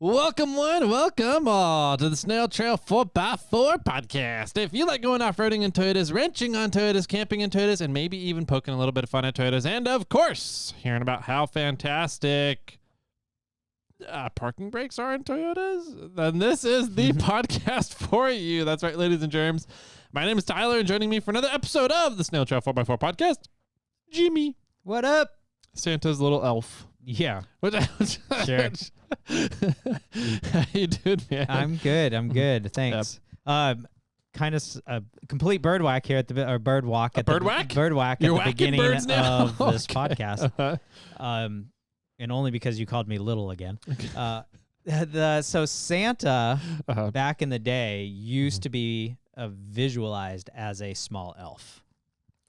Welcome welcome all to the SnailTrail4x4 podcast. If you like going off-roading in Toyotas, wrenching on Toyotas, camping in Toyotas, and maybe even poking a little bit of fun at Toyotas, and of course, hearing about how fantastic parking brakes are in Toyotas, then this is the podcast for you. That's right, ladies and germs. My name is Tyler, and joining me for another episode of the SnailTrail4x4 podcast, Jimmy. What up? Santa's little elf. Yeah. Sure. How you doing, man? I'm good. Thanks. Kind of a complete bird whack here at the bird walk at bird the whack? bird whack You're at the beginning now? of this Okay. podcast. And only because you called me little again. So Santa back in the day used to be visualized as a small elf.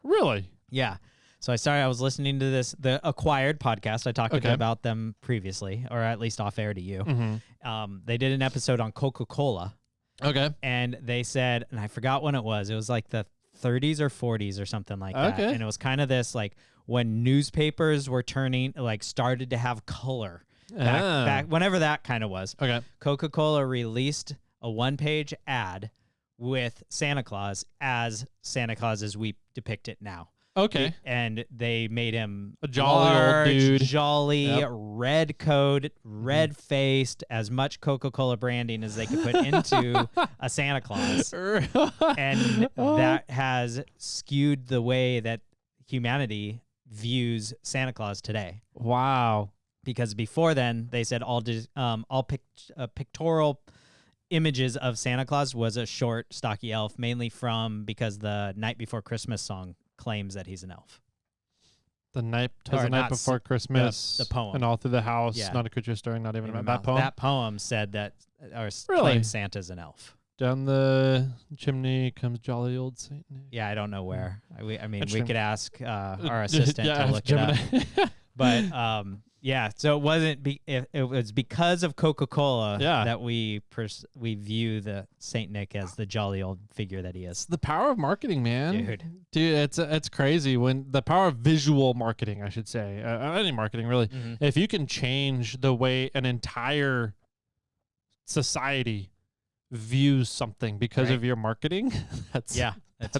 Really? Yeah. So I was listening to the Acquired podcast. I talked about them previously, or at least off air to you. Mm-hmm. They did an episode on Coca-Cola. Okay. And they said, and I forgot when it was like the 30s or 40s or something like that. Okay. And it was kind of this, like, when newspapers were started to have color. Back whenever that kind of was. Okay. Coca-Cola released a one-page ad with Santa Claus as we depict it now. Okay. And they made him A jolly old dude. Jolly, red coat, red-faced, as much Coca-Cola branding as they could put into a Santa Claus. And that has skewed the way that humanity views Santa Claus today. Wow. Because before then, they said all pictorial images of Santa Claus was a short, stocky elf, mainly because the Night Before Christmas song claims that he's an elf. The night before Christmas. The poem. And all through the house. Yeah. Not a creature stirring, not even about that poem. That poem said that, or Really? claimed Santa's an elf. Down the chimney comes jolly old Saint Nick. Yeah, I don't know where. We Interesting. could ask our assistant to look Gemini. it up. But yeah, so it wasn't. It was because of Coca-Cola that we view the Saint Nick as the jolly old figure that he is. The power of marketing, man. Dude, it's crazy when the power of visual marketing, I should say, any marketing really. Mm-hmm. If you can change the way an entire society views something because of your marketing, that's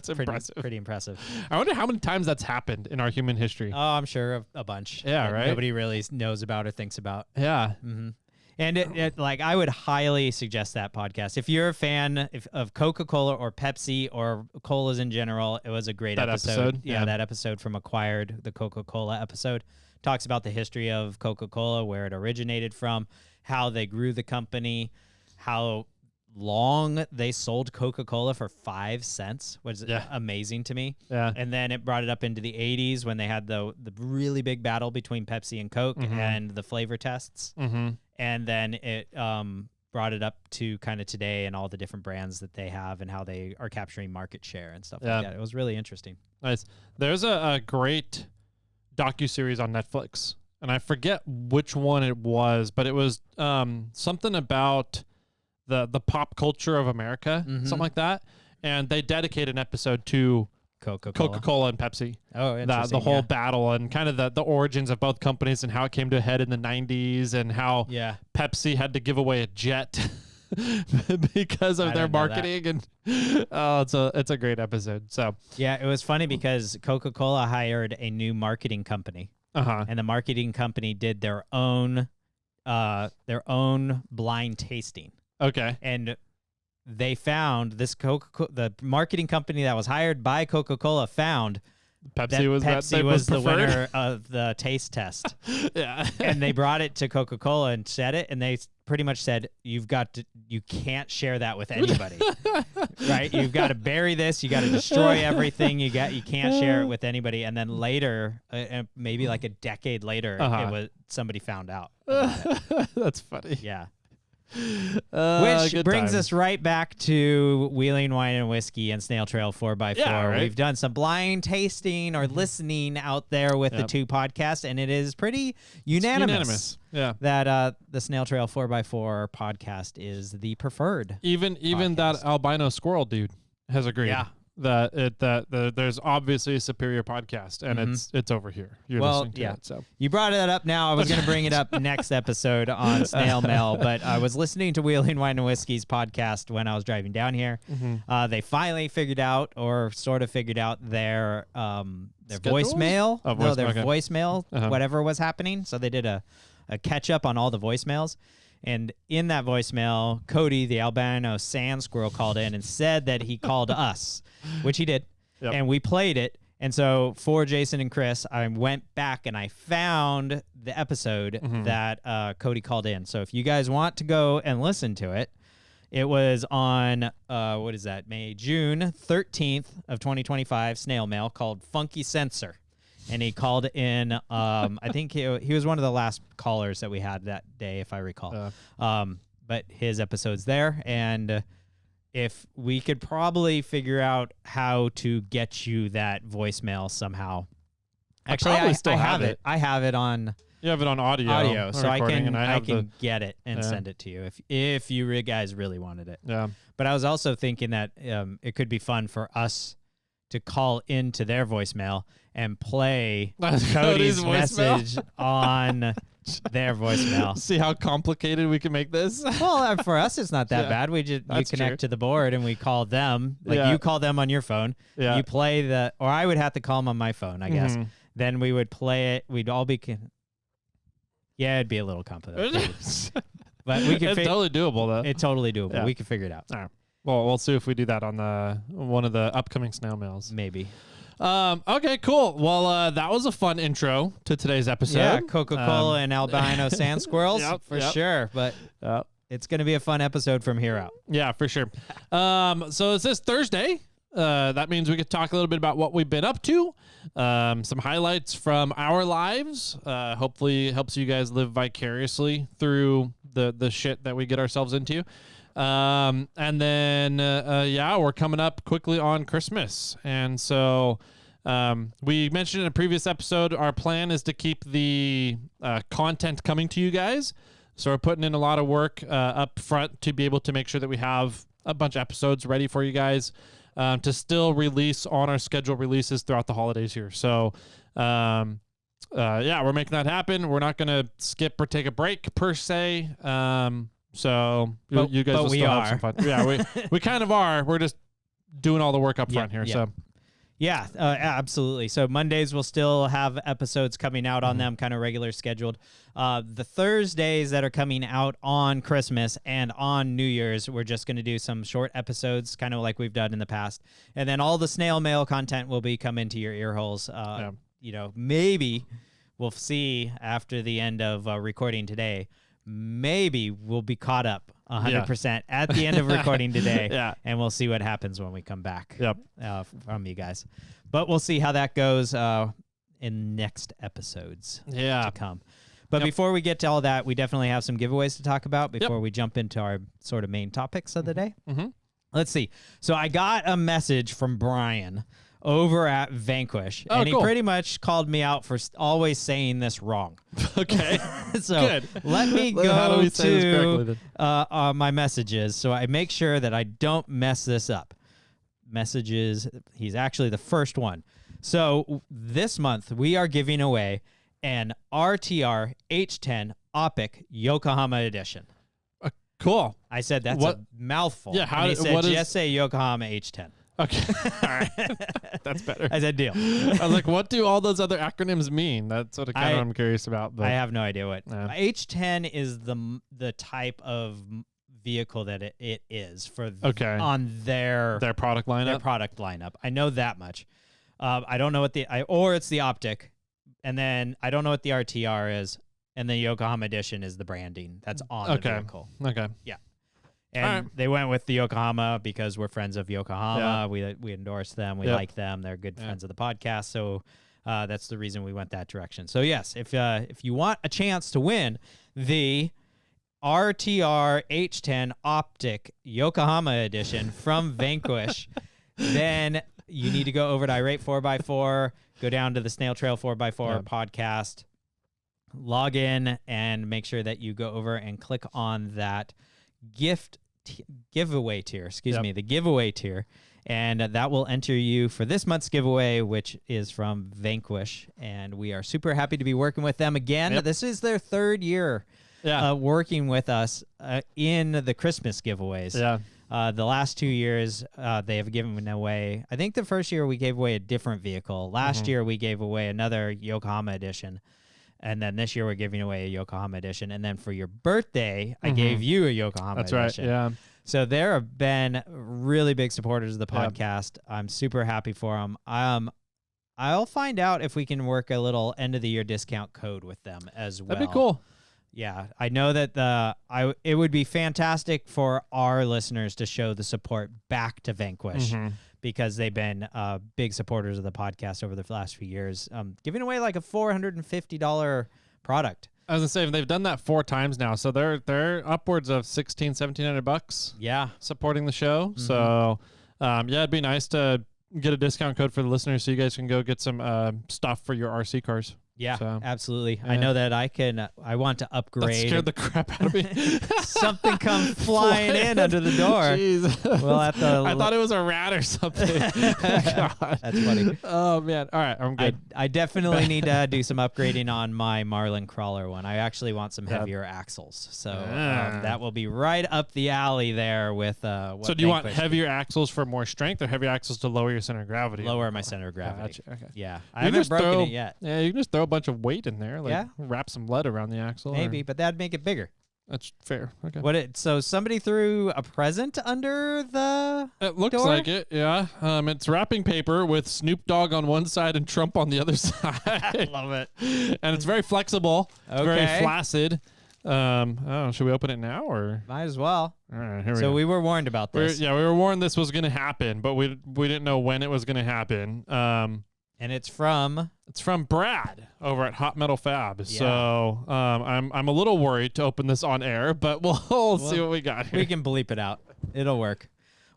impressive. Pretty impressive. I wonder how many times that's happened in our human history. Oh, I'm sure a bunch. Yeah, right? Nobody really knows about or thinks about. Yeah. Mm-hmm. And I would highly suggest that podcast. If you're a fan of Coca-Cola or Pepsi or colas in general, it was a great episode. Yeah, that episode from Acquired, the Coca-Cola episode, talks about the history of Coca-Cola, where it originated from, how they grew the company, how long they sold Coca-Cola for 5 cents, which is amazing to me. Yeah. And then it brought it up into the 80s when they had the really big battle between Pepsi and Coke and the flavor tests. Mm-hmm. And then it brought it up to kind of today and all the different brands that they have and how they are capturing market share and stuff like that. It was really interesting. Nice. There's a great docuseries on Netflix, and I forget which one it was, but it was something about the pop culture of America, something like that. And they dedicate an episode to Coca-Cola and Pepsi. Oh, interesting. The whole battle and kind of the origins of both companies and how it came to a head in the 90s and how Pepsi had to give away a jet because of their marketing. And it's a great episd. So yeah, it was funny because Coca-Cola hired a new marketing company. And the marketing company did their own blind tasting. Okay. And they found the marketing company that was hired by Coca-Cola found Pepsi was the winner of the taste test. Yeah. And they brought it to Coca-Cola and said it, and they pretty much said, you can't share that with anybody. Right? You've got to bury this, you got to destroy everything, you can't share it with anybody. And then later, maybe like a decade later, somebody found out about it. That's funny. Yeah. Which brings times. us right back to Wheeling Wine and Whiskey and SnailTrail4x4. Yeah, right? We've done some blind tasting or listening out there with the two podcasts, and it is pretty unanimous. Yeah. That the SnailTrail4x4 podcast is the preferred Even podcast. that albino squirrel dude has agreed. Yeah. that there's obviously a superior podcast, and it's over here. You're listening to it. So you brought that up now. I was going to bring it up next episode on Snail Mail, but I was listening to Wheeling Wine and Whiskey's podcast when I was driving down here. They finally figured out, or sort of figured out, their voicemail. Voicemail, whatever was happening. So they did a catch up on all the voicemails. And in that voicemail, Cody, the albino sand squirrel, called in and said that he called us, which he did. Yep. And we played it. And so for Jason and Chris, I went back and I found the episode that Cody called in. So if you guys want to go and listen to it, it was on, June 13th of 2025, Snail Mail, called Funky Sensor. And he called in, I think he was one of the last callers that we had that day, if I recall. But his episode's there. And if we could probably figure out how to get you that voicemail somehow. Actually, I have it. I have it on... You have it on audio, so I can get it and send it to you if you guys really wanted it. Yeah. But I was also thinking that it could be fun for us to call into their voicemail and play Cody's message on their voicemail. See how complicated we can make this? Well, for us, it's not that bad. We connect to the board and we call them. You call them on your phone. Yeah. You play or I would have to call them on my phone, I guess. Then we would play it. We'd all be... Yeah, it'd be a little complicated. But we can. It's totally doable, though. It's totally doable. Yeah. We can figure it out. All right. Well, we'll see if we do that on one of the upcoming snail mails. Maybe. Okay, cool. Well, that was a fun intro to today's episode. Yeah, Coca-Cola and albino sand squirrels for sure. But it's going to be a fun episode from here out. Yeah, for sure. So it's this Thursday. That means we could talk a little bit about what we've been up to, some highlights from our lives. Hopefully it helps you guys live vicariously through the shit that we get ourselves into. And then, we're coming up quickly on Christmas. And so we mentioned in a previous episode, our plan is to keep the content coming to you guys. So we're putting in a lot of work up front to be able to make sure that we have a bunch of episodes ready for you guys. To still release on our scheduled releases throughout the holidays here. So, we're making that happen. We're not going to skip or take a break per se. You guys will still have some fun. Yeah, we kind of are. We're just doing all the work up front here. So. Yeah, absolutely. So Mondays we'll still have episodes coming out on them, kind of regular scheduled. The Thursdays that are coming out on Christmas and on New Year's, we're just going to do some short episodes, kind of like we've done in the past. And then all the snail mail content will be coming to your ear holes. Maybe we'll see after the end of recording today. Maybe we'll be caught up 100% at the end of recording today, and we'll see what happens when we come back from you guys. But we'll see how that goes in next episodes to come. But before we get to all that, we definitely have some giveaways to talk about before we jump into our sort of main topics of the day. Let's see. So I got a message from Brian over at Vanquish, and he pretty much called me out for always saying this wrong. Okay. So good. Let me go to my messages so I make sure that I don't mess this up. Messages, he's actually the first one. So this month we are giving away an RTR H10 OPIC Yokohama edition. Cool. I said that's a mouthful. Yeah. He said just say Yokohama H10. Okay. All right. That's better. I said deal. I was like, what do all those other acronyms mean? That's what I'm curious about. But I have no idea what. H10 is the type of vehicle that it is for on their product lineup. Their product lineup. I know that much. I don't know what it's the optic, and then I don't know what the RTR is, and the Yokohama edition is the branding that's on the vehicle. Okay. Yeah. And they went with the Yokohama because we're friends of Yokohama. Yeah. We endorse them. We like them. They're good friends of the podcast. So that's the reason we went that direction. So yes, if you want a chance to win the RTR H10 Optic Yokohama edition from Vanquish, then you need to go over to Irate 4x4, go down to the SnailTrail4x4 podcast, log in, and make sure that you go over and click on that giveaway tier, the giveaway tier, And that will enter you for this month's giveaway, which is from Vanquish. And we are super happy to be working with them again. Yep. This is their 3rd year working with us in the Christmas giveaways. Yeah. The last 2 years, they have given away, I think the first year we gave away a different vehicle. Last year we gave away another Yokohama edition. And then this year we're giving away a Yokohama edition. And then for your birthday, I gave you a Yokohama edition. That's right, yeah. So there have been really big supporters of the podcast. I'm super happy for them. I'll find out if we can work a little end of the year discount code with them as well. That'd be cool. Yeah, I know that it would be fantastic for our listeners to show the support back to Vanquish because they've been big supporters of the podcast over the last few years, giving away like a $450 product. I was gonna say they've done that 4 times now, so they're upwards of $1,700. Yeah, supporting the show. So, it'd be nice to get a discount code for the listeners, so you guys can go get some stuff for your RC cars. Yeah, so, absolutely. I know that I want to upgrade. That scared the crap out of me. Something come flying in under the door. Jeez. We'll have to I thought it was a rat or something. God. That's funny. Oh, man. All right, I'm good. I definitely need to do some upgrading on my Marlin crawler one. I actually want some heavier axles. So that will be right up the alley there with what So do you want heavier axles for more strength or heavier axles to lower your center of gravity? Lower my center of gravity. Gotcha. Okay. Yeah. I haven't broken it yet. Yeah, you can just throw a bunch of weight in there. Like wrap some lead around the axle. Maybe, but that'd make it bigger. That's fair. Okay. So somebody threw a present under the It looks door? like it, yeah. It's wrapping paper with Snoop Dogg on one side and Trump on the other side. I love it. And it's very flexible. It's very flaccid. Should we open it now or? Might as well. All right, here we go. So we were warned about this. We were warned this was going to happen, but we didn't know when it was going to happen. And it's from Brad over at Hot Metal Fab. Yeah. So I'm a little worried to open this on air, but we'll see what we got here. We can bleep it out. It'll work.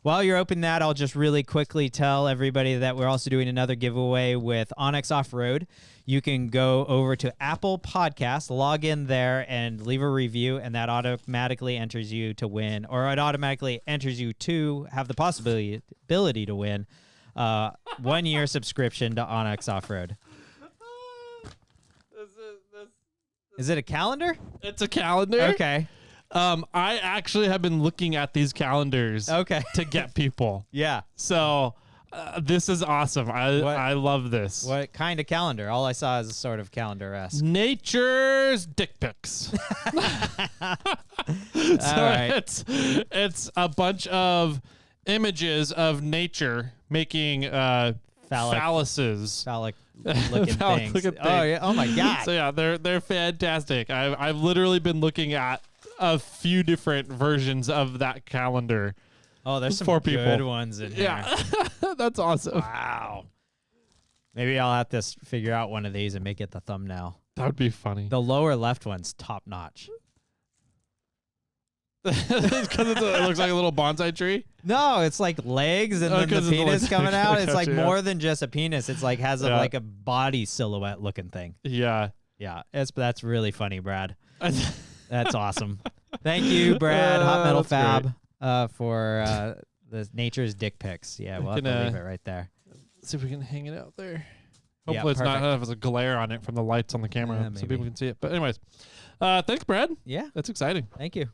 While you're opening that, I'll just really quickly tell everybody that we're also doing another giveaway with Onyx Off-Road. You can go over to Apple Podcasts, log in there, and leave a review, and that automatically enters you to win, or it automatically enters you to have the possibility to win 1 year subscription to Onyx Off-Road. Is it a calendar? It's a calendar. Okay. I actually have been looking at these calendars to get people. Yeah. So this is awesome. I love this. What kind of calendar? All I saw is a sort of calendar-esque. Nature's dick pics. It's a bunch of images of nature making phalluses. Phallic looking things. Oh yeah. Oh my God. So yeah, they're fantastic. I've literally been looking at a few different versions of that calendar. Oh, there's some good ones in here. Yeah. That's awesome. Wow. Maybe I'll have to figure out one of these and make it the thumbnail. That would be funny. The lower left one's top notch. Because it looks like a little bonsai tree? No, it's like legs and then the penis coming out. It's like more than just a penis. It's like has like a body silhouette looking thing. Yeah. Yeah. That's really funny, Brad. That's awesome. Thank you, Brad, Hot Metal Fab, for the nature's dick pics. Yeah, we'll have to leave it right there. See if we can hang it out there. Hopefully it's not have a glare on it from the lights on the camera so people can see it. But anyways, thanks, Brad. Yeah. That's exciting. Thank you.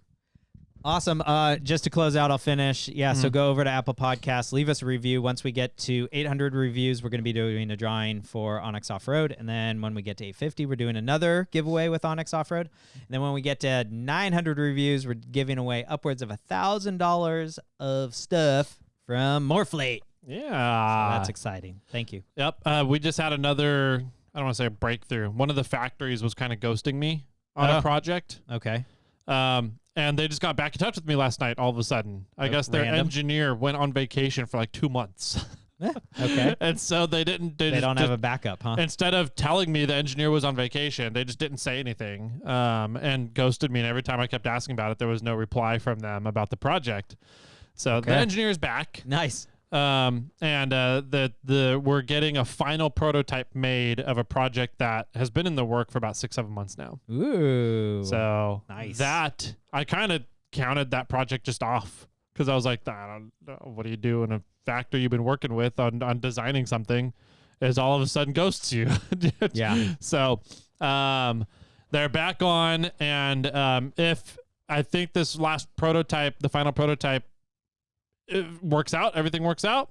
Awesome. Just to close out, I'll finish. Yeah, so go over to Apple Podcasts, leave us a review. Once we get to 800 reviews, we're going to be doing a drawing for Onyx Off-Road. And then when we get to 850, we're doing another giveaway with Onyx Off-Road. And then when we get to 900 reviews, we're giving away upwards of $1,000 of stuff from Morphlate. Yeah. So that's exciting. Thank you. Yep. We just had another, I don't want to say a breakthrough. One of the factories was kind of ghosting me on a project. Okay. And they just got back in touch with me last night all of a sudden. I guess their engineer went on vacation for like 2 months. Okay. And so they didn't. They don't have a backup, huh? Instead of telling me the engineer was on vacation, they just didn't say anything and ghosted me. And every time I kept asking about it, there was no reply from them about the project. So the engineer is back. Nice. And we're getting a final prototype made of a project that has been in the work for about 6-7 months now. Ooh. So nice. That I kind of counted that project just off because I was like, I don't know, what do you do in a factory you've been working with on designing something is all of a sudden ghosts you. Yeah. So they're back on, and if I think this last prototype, the final prototype, works out, everything works out,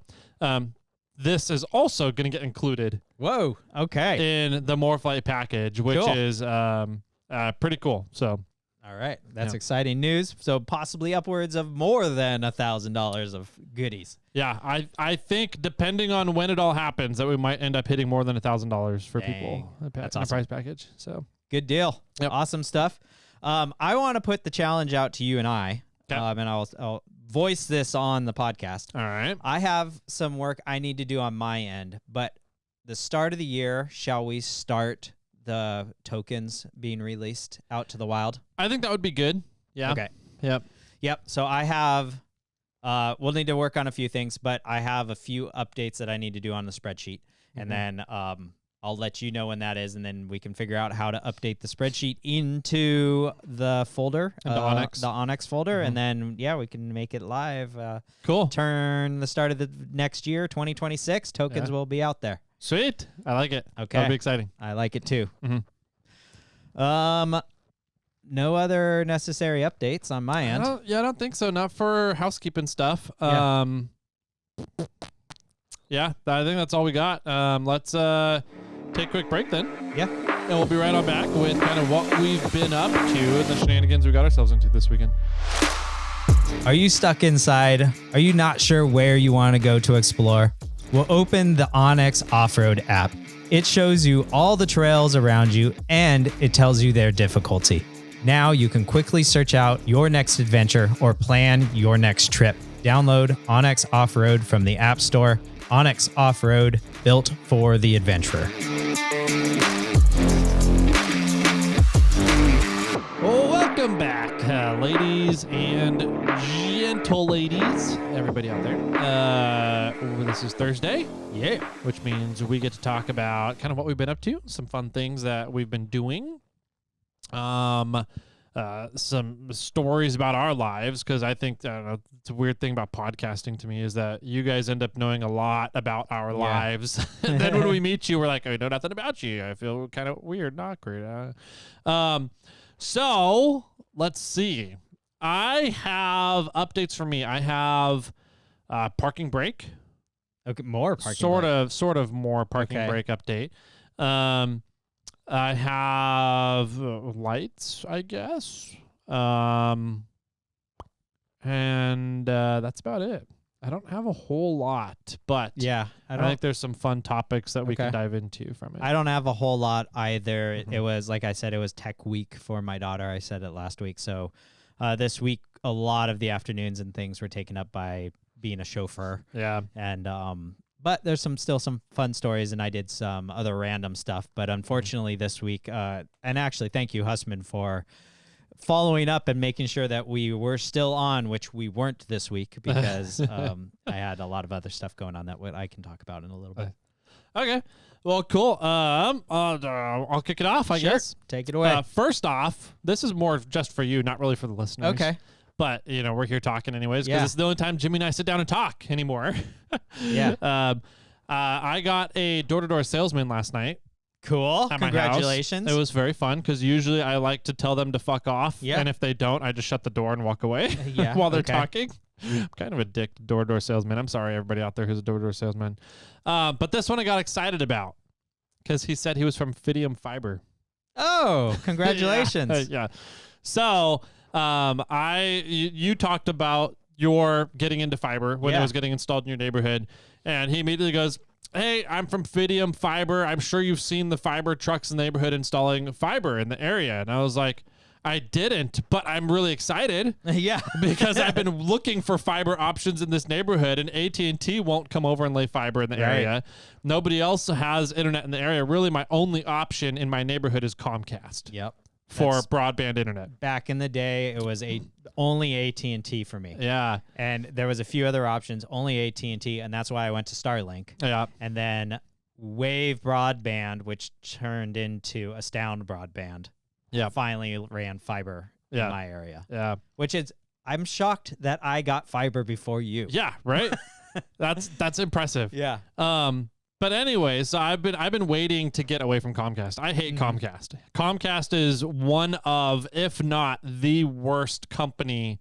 this is also going to get included. Whoa. Okay. In the Morphlite package, which is pretty cool. So, all right, that's exciting news. So possibly upwards of more than $1,000 of goodies. Yeah, I think depending on when it all happens, that we might end up hitting more than $1,000 for people. That's a awesome. prize package. So good deal. Yep. Awesome stuff. I want to put the challenge out to you and I, and I'll voice this on the podcast. All right. I have some work I need to do on my end, but the start of the year, shall we start the tokens being released out to the wild? I think that would be good. Yeah. Okay. Yep. So I have, we'll need to work on a few things, but I have a few updates that I need to do on the spreadsheet. And then I'll let you know when that is, and then we can figure out how to update the spreadsheet into the folder, the Onyx folder, and then we can make it live. Cool. Turn the start of the next year, 2026. Tokens will be out there. Sweet. I like it. Okay. That'll be exciting. I like it too. Mm-hmm. No other necessary updates on my end. I don't think so. Not for housekeeping stuff. Yeah, I think that's all we got. Let's take a quick break then. Yeah. And we'll be right on back with kind of what we've been up to and the shenanigans we got ourselves into this weekend. Are you stuck inside? Are you not sure where you want to go to explore? Well, open the Onyx Off-Road app. It shows you all the trails around you, and it tells you their difficulty. Now you can quickly search out your next adventure or plan your next trip. Download Onyx Off-Road from the App Store. Onyx Off-Road, built for the adventurer. Well, welcome back, ladies and gentle ladies, everybody out there. This is Thursday, which means we get to talk about kind of what we've been up to, some fun things that we've been doing, some stories about our lives, because I think it's a weird thing about podcasting to me is that you guys end up knowing a lot about our lives, and then when we meet you, we're like, I know nothing about you. I feel kind of weird and awkward. So let's see. I have updates for me. I have parking brake. Okay, more parking. Sort of more parking brake update. I have lights, I guess. And that's about it. I don't have a whole lot, but I think there's some fun topics that we can dive into from it. I don't have a whole lot either. It was, like I said, it was tech week for my daughter. I said it last week. So this week, a lot of the afternoons and things were taken up by being a chauffeur. Yeah. And, but there's still some fun stories, and I did some other random stuff. But unfortunately this week, and actually thank you, Husmann, for following up and making sure that we were still on, which we weren't this week because I had a lot of other stuff going on that I can talk about in a little bit. Okay. Well, cool. I'll kick it off, I guess. Take it away. First off, this is more just for you, not really for the listeners. Okay. But, we're here talking anyways because it's the only time Jimmy and I sit down and talk anymore. Yeah. I got a door-to-door salesman last night. Cool. At Congratulations. My house. It was very fun because usually I like to tell them to fuck off. Yeah. And if they don't, I just shut the door and walk away while they're talking. I'm kind of a dick door-to-door salesman. I'm sorry, everybody out there who's a door-to-door salesman. But this one I got excited about because he said he was from Fidium Fiber. Oh, congratulations. Yeah. So you talked about your getting into fiber when it was getting installed in your neighborhood. And he immediately goes, hey, I'm from Fidium Fiber. I'm sure you've seen the fiber trucks in the neighborhood installing fiber in the area. And I was like, I didn't, but I'm really excited. Yeah. Because I've been looking for fiber options in this neighborhood, and AT&T won't come over and lay fiber in the area. Nobody else has internet in the area. Really, my only option in my neighborhood is Comcast. Yep. For broadband internet. Back in the day, it was only AT&T for me. Yeah. And there was a few other options, only AT&T, and that's why I went to Starlink. Yeah. And then Wave Broadband, which turned into Astound Broadband. Yeah. Finally ran fiber in my area. Yeah. Which is I'm shocked that I got fiber before you. Yeah, right. That's impressive. Yeah. But anyways, so I've been waiting to get away from Comcast. I hate Comcast. Comcast is one of, if not the worst company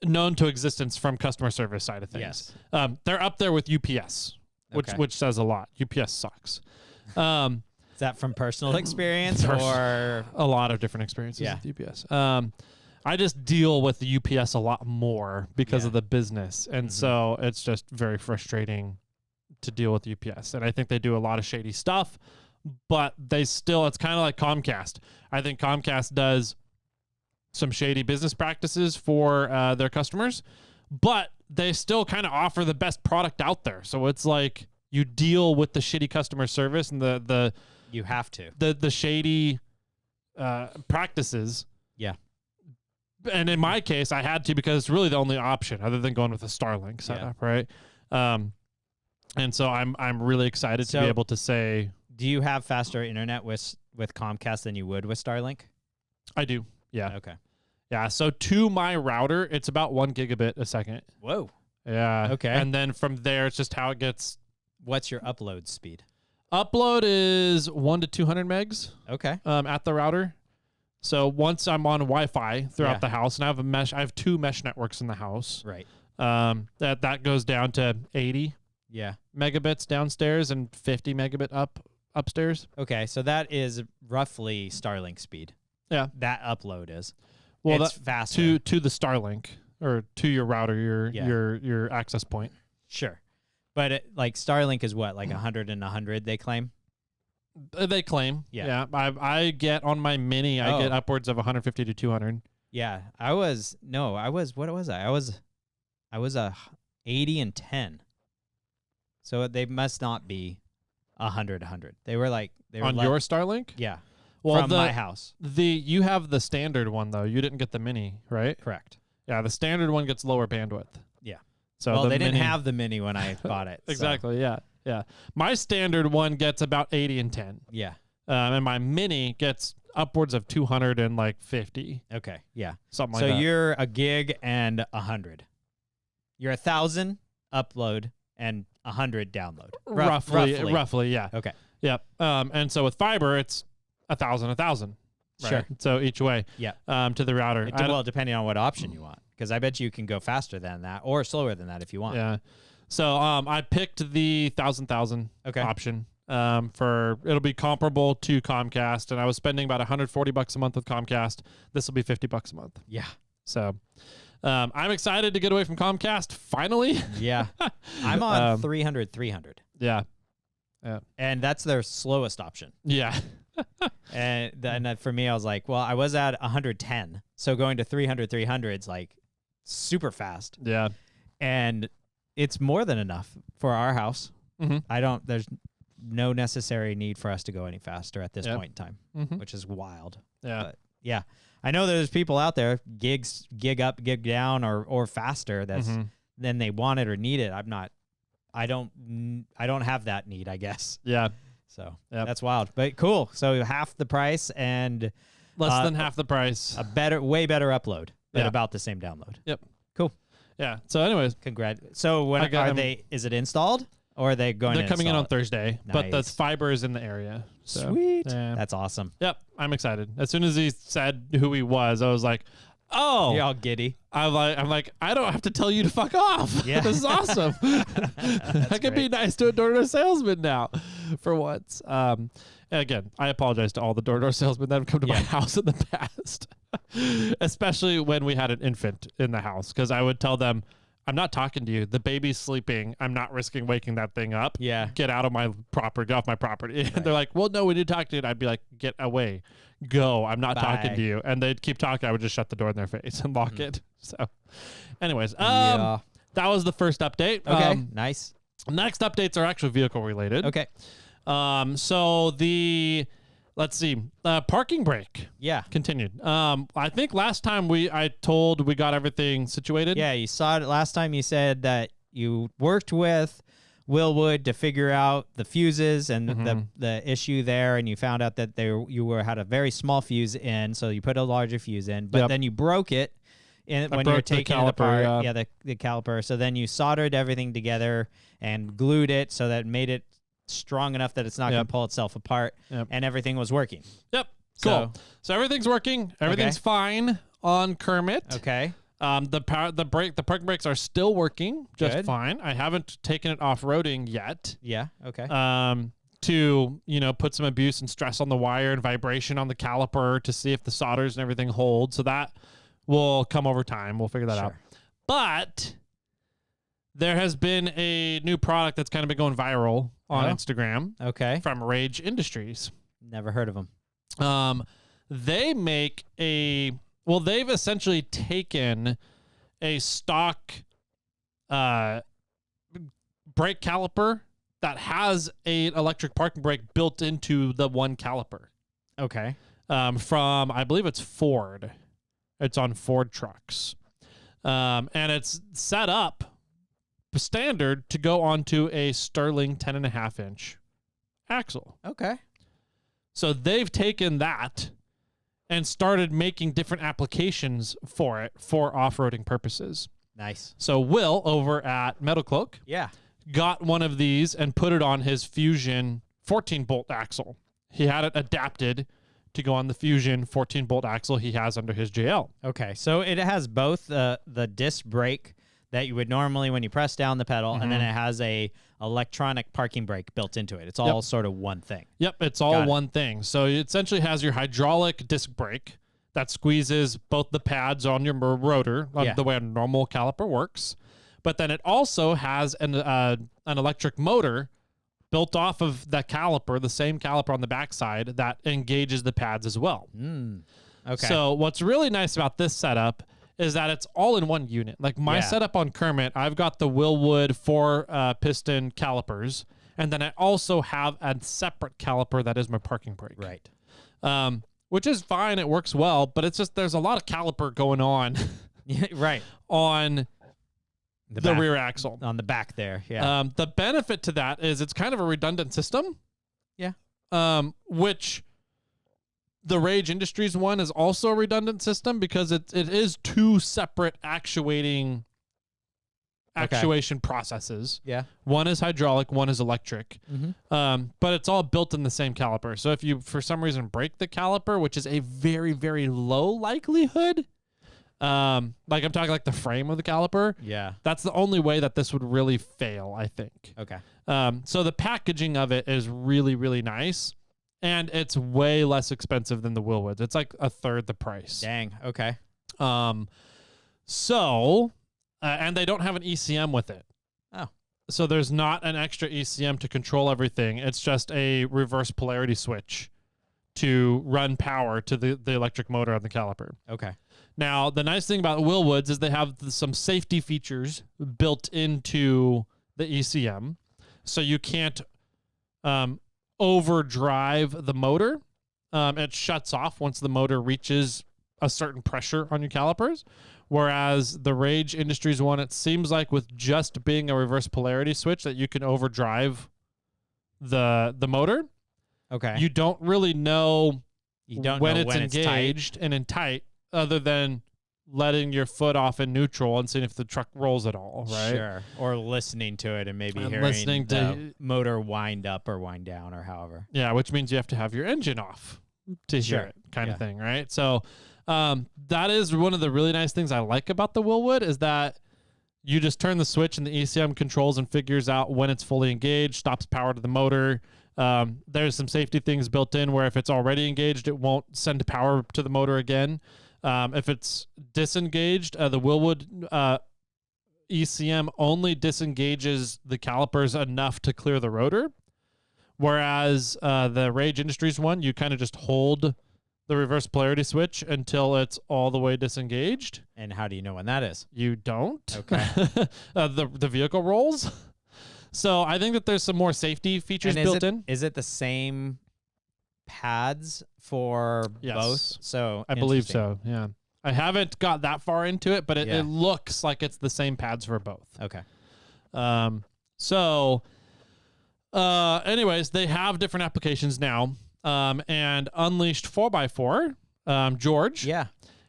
known to existence from customer service side of things. Yes. They're up there with UPS, which says a lot. UPS sucks. Is that from personal experience or a lot of different experiences with UPS? I just deal with the UPS a lot more because of the business, and so it's just very frustrating to deal with UPS. And I think they do a lot of shady stuff, but it's kind of like Comcast. I think Comcast does some shady business practices for their customers, but they still kind of offer the best product out there. So it's like you deal with the shitty customer service and you have to the shady practices. Yeah. And in my case, I had to because it's really the only option other than going with a Starlink setup, right? And so I'm really excited to be able to say. Do you have faster internet with Comcast than you would with Starlink? I do. Yeah. Okay. Yeah. So to my router, it's about 1 gigabit a second. Whoa. Yeah. Okay. And then from there, it's just how it gets. What's your upload speed? Upload is 1 to 200 megs. Okay. At the router. So once I'm on Wi-Fi throughout the house, and I have 2 mesh networks in the house. Right. That goes down to 80 megabits downstairs and 50 megabit upstairs. Okay, so that is roughly Starlink speed. Yeah. That upload is. Well, it's faster to the Starlink or to your router, your access point. Sure. But like Starlink is what, like 100 and 100 they claim? They claim. Yeah. I get on my mini, I get upwards of 150 to 200. Yeah. What was I? I was 80 and 10. So they must not be 100. They were on your Starlink? Yeah. Well, from my house. You have the standard one though. You didn't get the mini, right? Correct. Yeah, the standard one gets lower bandwidth. Yeah. So they didn't have the mini when I bought it. Exactly. So. Yeah. My standard one gets about 80 and 10. Yeah. And my mini gets upwards of 250. Okay. Yeah. Something like that. So you're a gig and 100. You're 1,000 upload and 100 download. Roughly. Yeah. Okay. Yep. And so with fiber, it's 1,000. Right? Sure. So each way. Yeah. To the router. Depending on what option you want, because I bet you can go faster than that or slower than that if you want. Yeah. So I picked the 1,000 option. It'll be comparable to Comcast, and I was spending about $140 a month with Comcast. This will be $50 a month. Yeah. So I'm excited to get away from Comcast finally. Yeah. I'm on 300. Yeah. And that's their slowest option. Yeah. and for me, I was like, well, I was at 110. So going to 300 is like super fast. Yeah. And it's more than enough for our house. Mm-hmm. There's no necessary need for us to go any faster at this point in time, which is wild. Yeah. But yeah. I know there's people out there, gig up, gig down, or faster. Then they want it or need it. I don't have that need, I guess. Yeah. So that's wild, but cool. So half the price and less than half the price. Way better upload, but about the same download. Yep. Cool. Yeah. So anyways, congrats. So when is it installed or are they going? They're coming in on Thursday, nice. but the fiber is in the area. So, sweet. That's awesome. Yep. I'm excited. As soon as he said who he was, I was like, oh, you're all giddy. I'm like, I don't have to tell you to fuck off. Yeah. This is awesome. I can be nice to a door-to-door salesman now for once. Again, I apologize to all the door-to-door salesmen that have come to my house in the past, especially when we had an infant in the house, because I would tell them, I'm not talking to you. The baby's sleeping. I'm not risking waking that thing up. Yeah. Get out of my property. Get off my property. And they're like, well, no, we need to talk to you. And I'd be like, get away. Go. I'm not talking to you. And they'd keep talking. I would just shut the door in their face and lock it. So anyways, that was the first update. Okay. Nice. Next updates are actually vehicle related. Okay. So let's see, parking brake. Yeah. Continued. I think last time I told we got everything situated. Yeah. You saw it last time. You said that you worked with Willwood to figure out the fuses and the issue there, and you found out that you had a very small fuse in, so you put a larger fuse in, but then you broke it when you're taking it apart. Yeah, the caliper. So then you soldered everything together and glued it so that it made it strong enough that it's not going to pull itself apart, and everything was working. Yep. Cool. So everything's working. Everything's fine on Kermit. Okay. The parking brakes are still working just fine. I haven't taken it off-roading yet. Yeah. Okay. To put some abuse and stress on the wire and vibration on the caliper to see if the solders and everything hold. So that will come over time. We'll figure that out. But there has been a new product that's kind of been going viral on Instagram. Okay. From Rage Industries. Never heard of them. They make they've essentially taken a stock brake caliper that has an electric parking brake built into the one caliper. Okay. From, I believe it's Ford. It's on Ford trucks. And it's set up standard to go onto a Sterling 10.5-inch axle. Okay. So they've taken that and started making different applications for it for off-roading purposes. Nice. So Will over at Metal Cloak got one of these and put it on his Fusion 14-bolt axle. He had it adapted to go on the Fusion 14-bolt axle he has under his JL. Okay, so it has both the disc brake that you would normally when you press down the pedal, and then it has a electronic parking brake built into it. It's all sort of one thing. Yep, it's all one thing. So it essentially has your hydraulic disc brake that squeezes both the pads on your rotor, the way a normal caliper works. But then it also has an electric motor built off of that caliper, the same caliper on the backside that engages the pads as well. Okay. So what's really nice about this setup is that it's all in one unit. Like my setup on Kermit, I've got the Willwood 4-piston calipers, and then I also have a separate caliper that is my parking brake. Right. Which is fine. It works well, but it's just there's a lot of caliper going on. Right. On the rear axle. On the back there, yeah. The benefit to that is it's kind of a redundant system. Yeah. Which the Rage Industries one is also a redundant system because it is two separate actuation processes. Yeah. One is hydraulic, one is electric. But it's all built in the same caliper. So if you, for some reason, break the caliper, which is a very, very low likelihood, like I'm talking like the frame of the caliper. Yeah. That's the only way that this would really fail, I think. Okay. So the packaging of it is really, really nice. And it's way less expensive than the Willwoods. It's like a third the price. Dang. Okay. So, and they don't have an ECM with it. Oh. So there's not an extra ECM to control everything. It's just a reverse polarity switch to run power to the electric motor on the caliper. Okay. Now, the nice thing about Willwoods is they have some safety features built into the ECM. So you can't overdrive the motor. It shuts off once the motor reaches a certain pressure on your calipers. Whereas the Rage Industries one, it seems like with just being a reverse polarity switch that you can overdrive the motor. Okay. You don't really know when it's engaged and in tight, other than letting your foot off in neutral and seeing if the truck rolls at all, right? Sure. Or listening to it and maybe hearing the motor wind up or wind down or however. Yeah, which means you have to have your engine off to hear it, kind of thing, right? So that is one of the really nice things I like about the Willwood is that you just turn the switch and the ECM controls and figures out when it's fully engaged, stops power to the motor. There's some safety things built in where if it's already engaged, it won't send power to the motor again. If it's disengaged, the Willwood ECM only disengages the calipers enough to clear the rotor. Whereas the Rage Industries one, you kind of just hold the reverse polarity switch until it's all the way disengaged. And how do you know when that is? You don't. Okay. The vehicle rolls. So I think that there's some more safety features built in. Is it the same pads for both? So I believe so. Yeah. I haven't got that far into it, but it looks like it's the same pads for both. Okay. Anyways, they have different applications now. And Unleashed 4x4, George,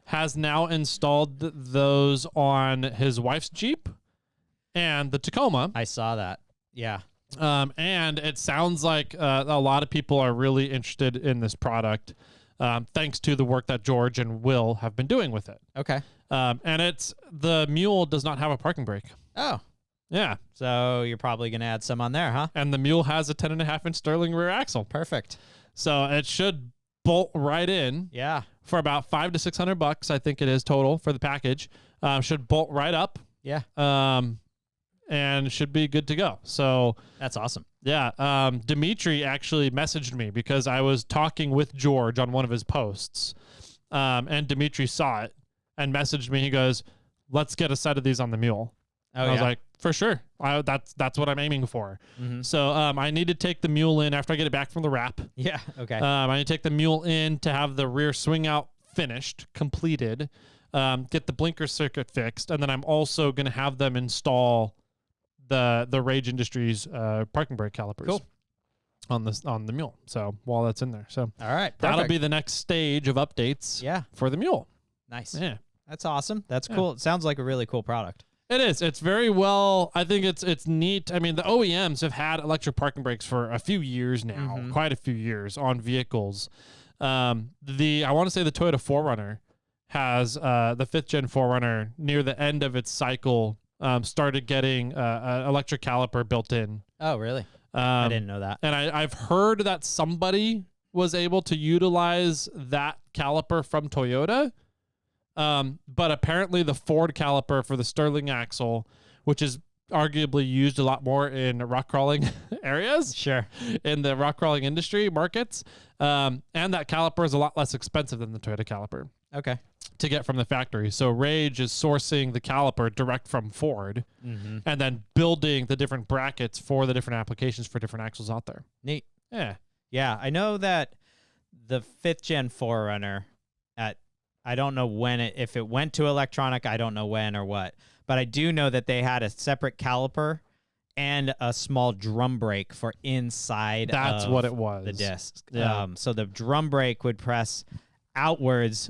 has now installed those on his wife's Jeep and the Tacoma. I saw that. Yeah. And it sounds like a lot of people are really interested in this product, thanks to the work that George and Will have been doing with it. Okay. And the Mule does not have a parking brake. Oh. Yeah. So you're probably going to add some on there, huh? And the Mule has a 10.5-inch Sterling rear axle. Perfect. So it should bolt right in. Yeah. For about $500 to $600, I think it is total for the package. Should bolt right up. Yeah. And should be good to go. So that's awesome. Yeah. Dimitri actually messaged me because I was talking with George on one of his posts. And Dimitri saw it and messaged me. He goes, "Let's get a set of these on the Mule." Oh, I was like, for sure. That's what I'm aiming for. Mm-hmm. So I need to take the Mule in after I get it back from the wrap. Yeah. Okay. I need to take the Mule in to have the rear swing out finished, completed, get the blinker circuit fixed, and then I'm also going to have them install the Rage Industries parking brake calipers on the Mule. So while that's in there, so all right, perfect. That'll be the next stage of updates. Yeah. For the Mule. Nice. Yeah. That's awesome. That's cool. It sounds like a really cool product. It is. It's very well. I think it's neat. I mean, the OEMs have had electric parking brakes for a few years now, quite a few years on vehicles. I want to say the Toyota 4Runner has the 5th gen 4Runner near the end of its cycle started getting an electric caliper built in. Oh, really? I didn't know that. And I've heard that somebody was able to utilize that caliper from Toyota. But apparently the Ford caliper for the Sterling axle, which is arguably used a lot more in rock crawling areas, sure, in the rock crawling industry markets, and that caliper is a lot less expensive than the Toyota caliper. Okay. To get from the factory. So Rage is sourcing the caliper direct from Ford and then building the different brackets for the different applications for different axles out there. Neat. Yeah. Yeah. I know that the 5th gen 4Runner I don't know if it went to electronic, I don't know when or what, but I do know that they had a separate caliper and a small drum brake for inside That's of what it was. the disc. Yeah. So the drum brake would press outwards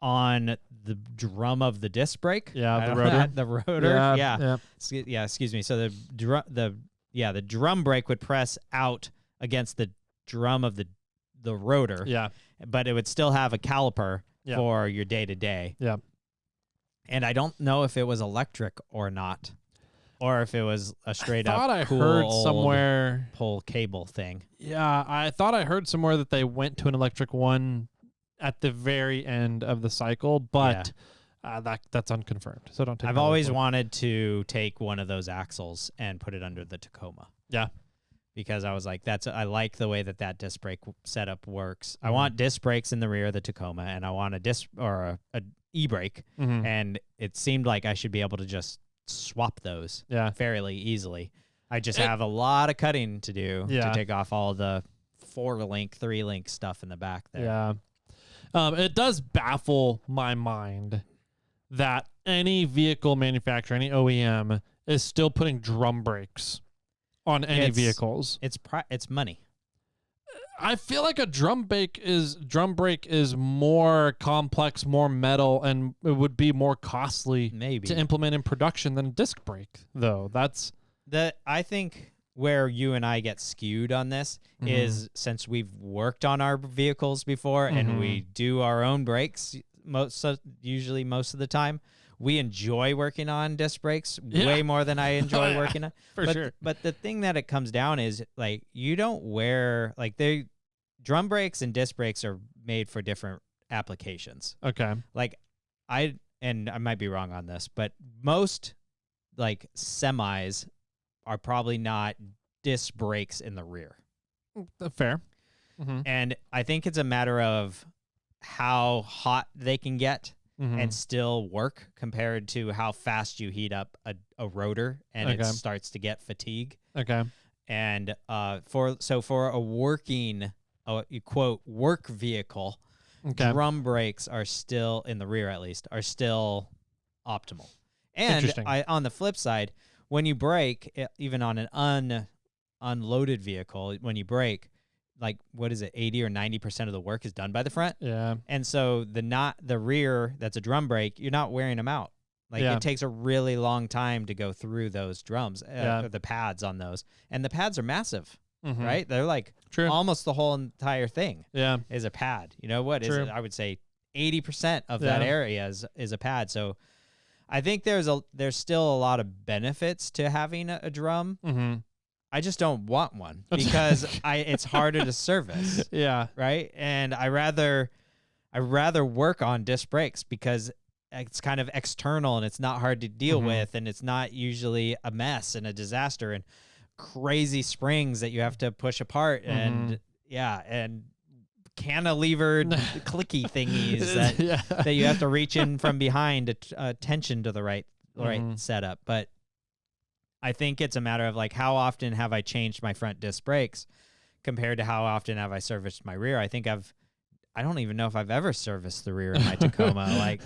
on the drum of the disc brake. Yeah, the rotor. The rotor. Yeah. Excuse me. So the drum brake would press out against the drum of the rotor. Yeah. But it would still have a caliper for your day-to-day. Yeah. And I don't know if it was electric or not, or if it was a straight up I cool heard old somewhere pull cable thing. Yeah, I thought I heard somewhere that they went to an electric one at the very end of the cycle, but that's unconfirmed. So don't take I've always wanted to take one of those axles and put it under the Tacoma. Yeah. Because I was like, I like the way that disc brake setup works. I want disc brakes in the rear of the Tacoma, and I want a disc or a e-brake, and it seemed like I should be able to just swap those fairly easily. I just have a lot of cutting to do to take off all the 4-link, 3-link stuff in the back there. Yeah. It does baffle my mind that any vehicle manufacturer, any OEM, is still putting drum brakes on any vehicles. It's money. I feel like a drum brake is more complex, more metal, and it would be more costly to implement in production than a disc brake, though. That's I think where you and I get skewed on this is, since we've worked on our vehicles before and we do our own brakes usually most of the time, we enjoy working on disc brakes way more than I enjoy working on. Sure. But the thing that it comes down is, like, you don't wear, like, drum brakes and disc brakes are made for different applications. Okay. Like, I might be wrong on this, but most, like, semis are probably not disc brakes in the rear. Fair. And I think it's a matter of how hot they can get and still work compared to how fast you heat up a rotor and it starts to get fatigue. Okay. And for a working, quote, work vehicle, drum brakes are still, in the rear at least, are still optimal. And on the flip side, when you brake, even on an unloaded vehicle, when you brake, like, what is it, 80 or 90% of the work is done by the front. Yeah. And so the rear, that's a drum brake, you're not wearing them out. Like it takes a really long time to go through those drums, the pads on those. And the pads are massive, right? They're like almost the whole entire thing is a pad. You know what is it? I would say 80% of that area is a pad. So I think there's still a lot of benefits to having a drum. I just don't want one because it's harder to service. Yeah. Right. And I rather work on disc brakes because it's kind of external and it's not hard to deal with, and it's not usually a mess and a disaster and crazy springs that you have to push apart and and cantilevered clicky thingies that you have to reach in from behind to tension to the right setup. But I think it's a matter of like, how often have I changed my front disc brakes compared to how often have I serviced my rear? I think I don't even know if I've ever serviced the rear in my Tacoma. Like,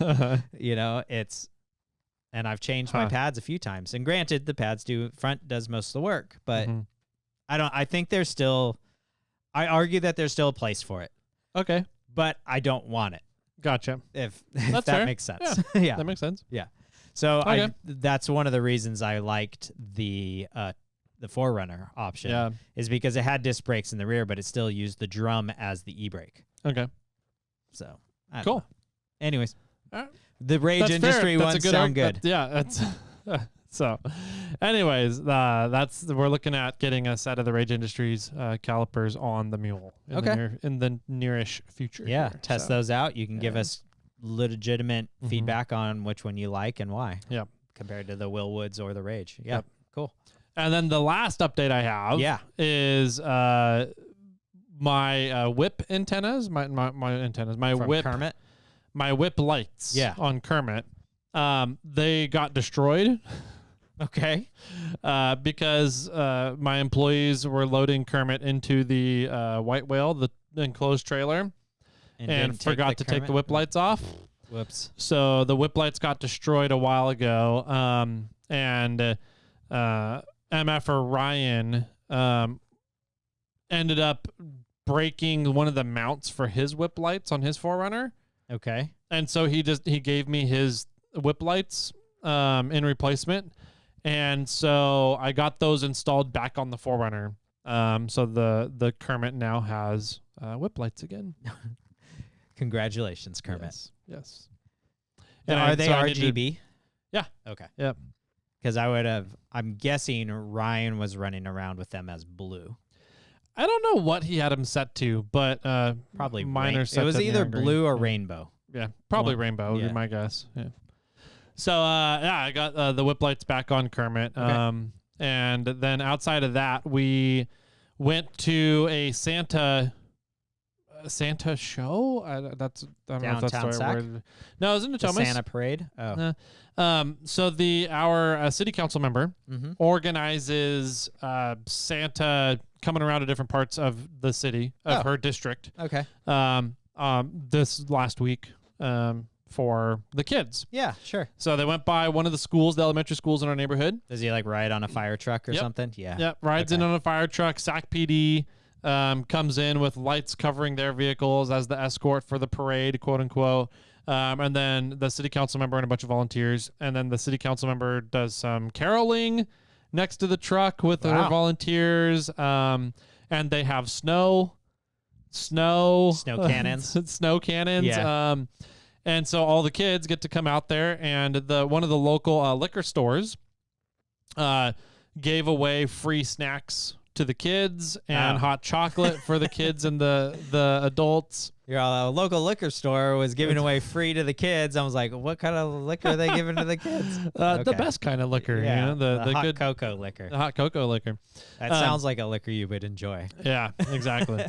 you know, and I've changed my pads a few times. And granted, the front does most of the work, but I think I argue that there's still a place for it. Okay. But I don't want it. Gotcha. If that makes sense. Yeah. That makes sense. Yeah. So that's one of the reasons I liked the 4Runner option is because it had disc brakes in the rear, but it still used the drum as the e-brake. Okay. So, cool. Anyways, the Rage Industry ones sound good. That's so. Anyways, we're looking at getting a set of the Rage Industries calipers on the mule in the nearish future. Yeah, test those out. You can give us legitimate feedback on which one you like and why. Yep. Compared to the Willwoods or the Rage. Yeah. Yep. Cool. And then the last update I have is my whip antennas, my antennas, my From whip Kermit? My whip lights on Kermit. They got destroyed. Okay. Because my employees were loading Kermit into the white whale, the enclosed trailer, and forgot to take the whip lights off. Whoops. So the whip lights got destroyed a while ago. And MFer Ryan ended up breaking one of the mounts for his whip lights on his 4Runner. Okay. And so he gave me his whip lights in replacement. And so I got those installed back on the 4Runner. So the Kermit now has whip lights again. Congratulations, Kermit. Yes. And are they RGB? Yeah. Okay. Yep. Because I'm guessing Ryan was running around with them as blue. I don't know what he had them set to, but probably mine are set. It was either blue or rainbow. Yeah, probably rainbow would be my guess. Yeah. So I got the whip lights back on Kermit. Okay. And then outside of that, we went to a Santa show. I don't know if that's the right word. No, it was in the Thomas. Santa parade. Oh. So our city council member organizes Santa coming around to different parts of the city of her district. Okay. This last week for the kids. Yeah, sure. So they went by one of the schools, the elementary schools in our neighborhood. Does he like ride on a fire truck or something? Yeah. Yeah, rides in on a fire truck. SAC PD comes in with lights covering their vehicles as the escort for the parade, quote unquote. And then the city council member and a bunch of volunteers. And then the city council member does some caroling next to the truck with her volunteers. And they have snow cannons. Snow cannons. Yeah. And so all the kids get to come out there, and one of the local liquor stores gave away free snacks to the kids and hot chocolate for the kids and the adults. Your local liquor store was giving away free to the kids. I was like, what kind of liquor are they giving to the kids? The best kind of liquor, the hot good cocoa liquor. The hot cocoa liquor. That sounds like a liquor you would enjoy. Yeah, exactly.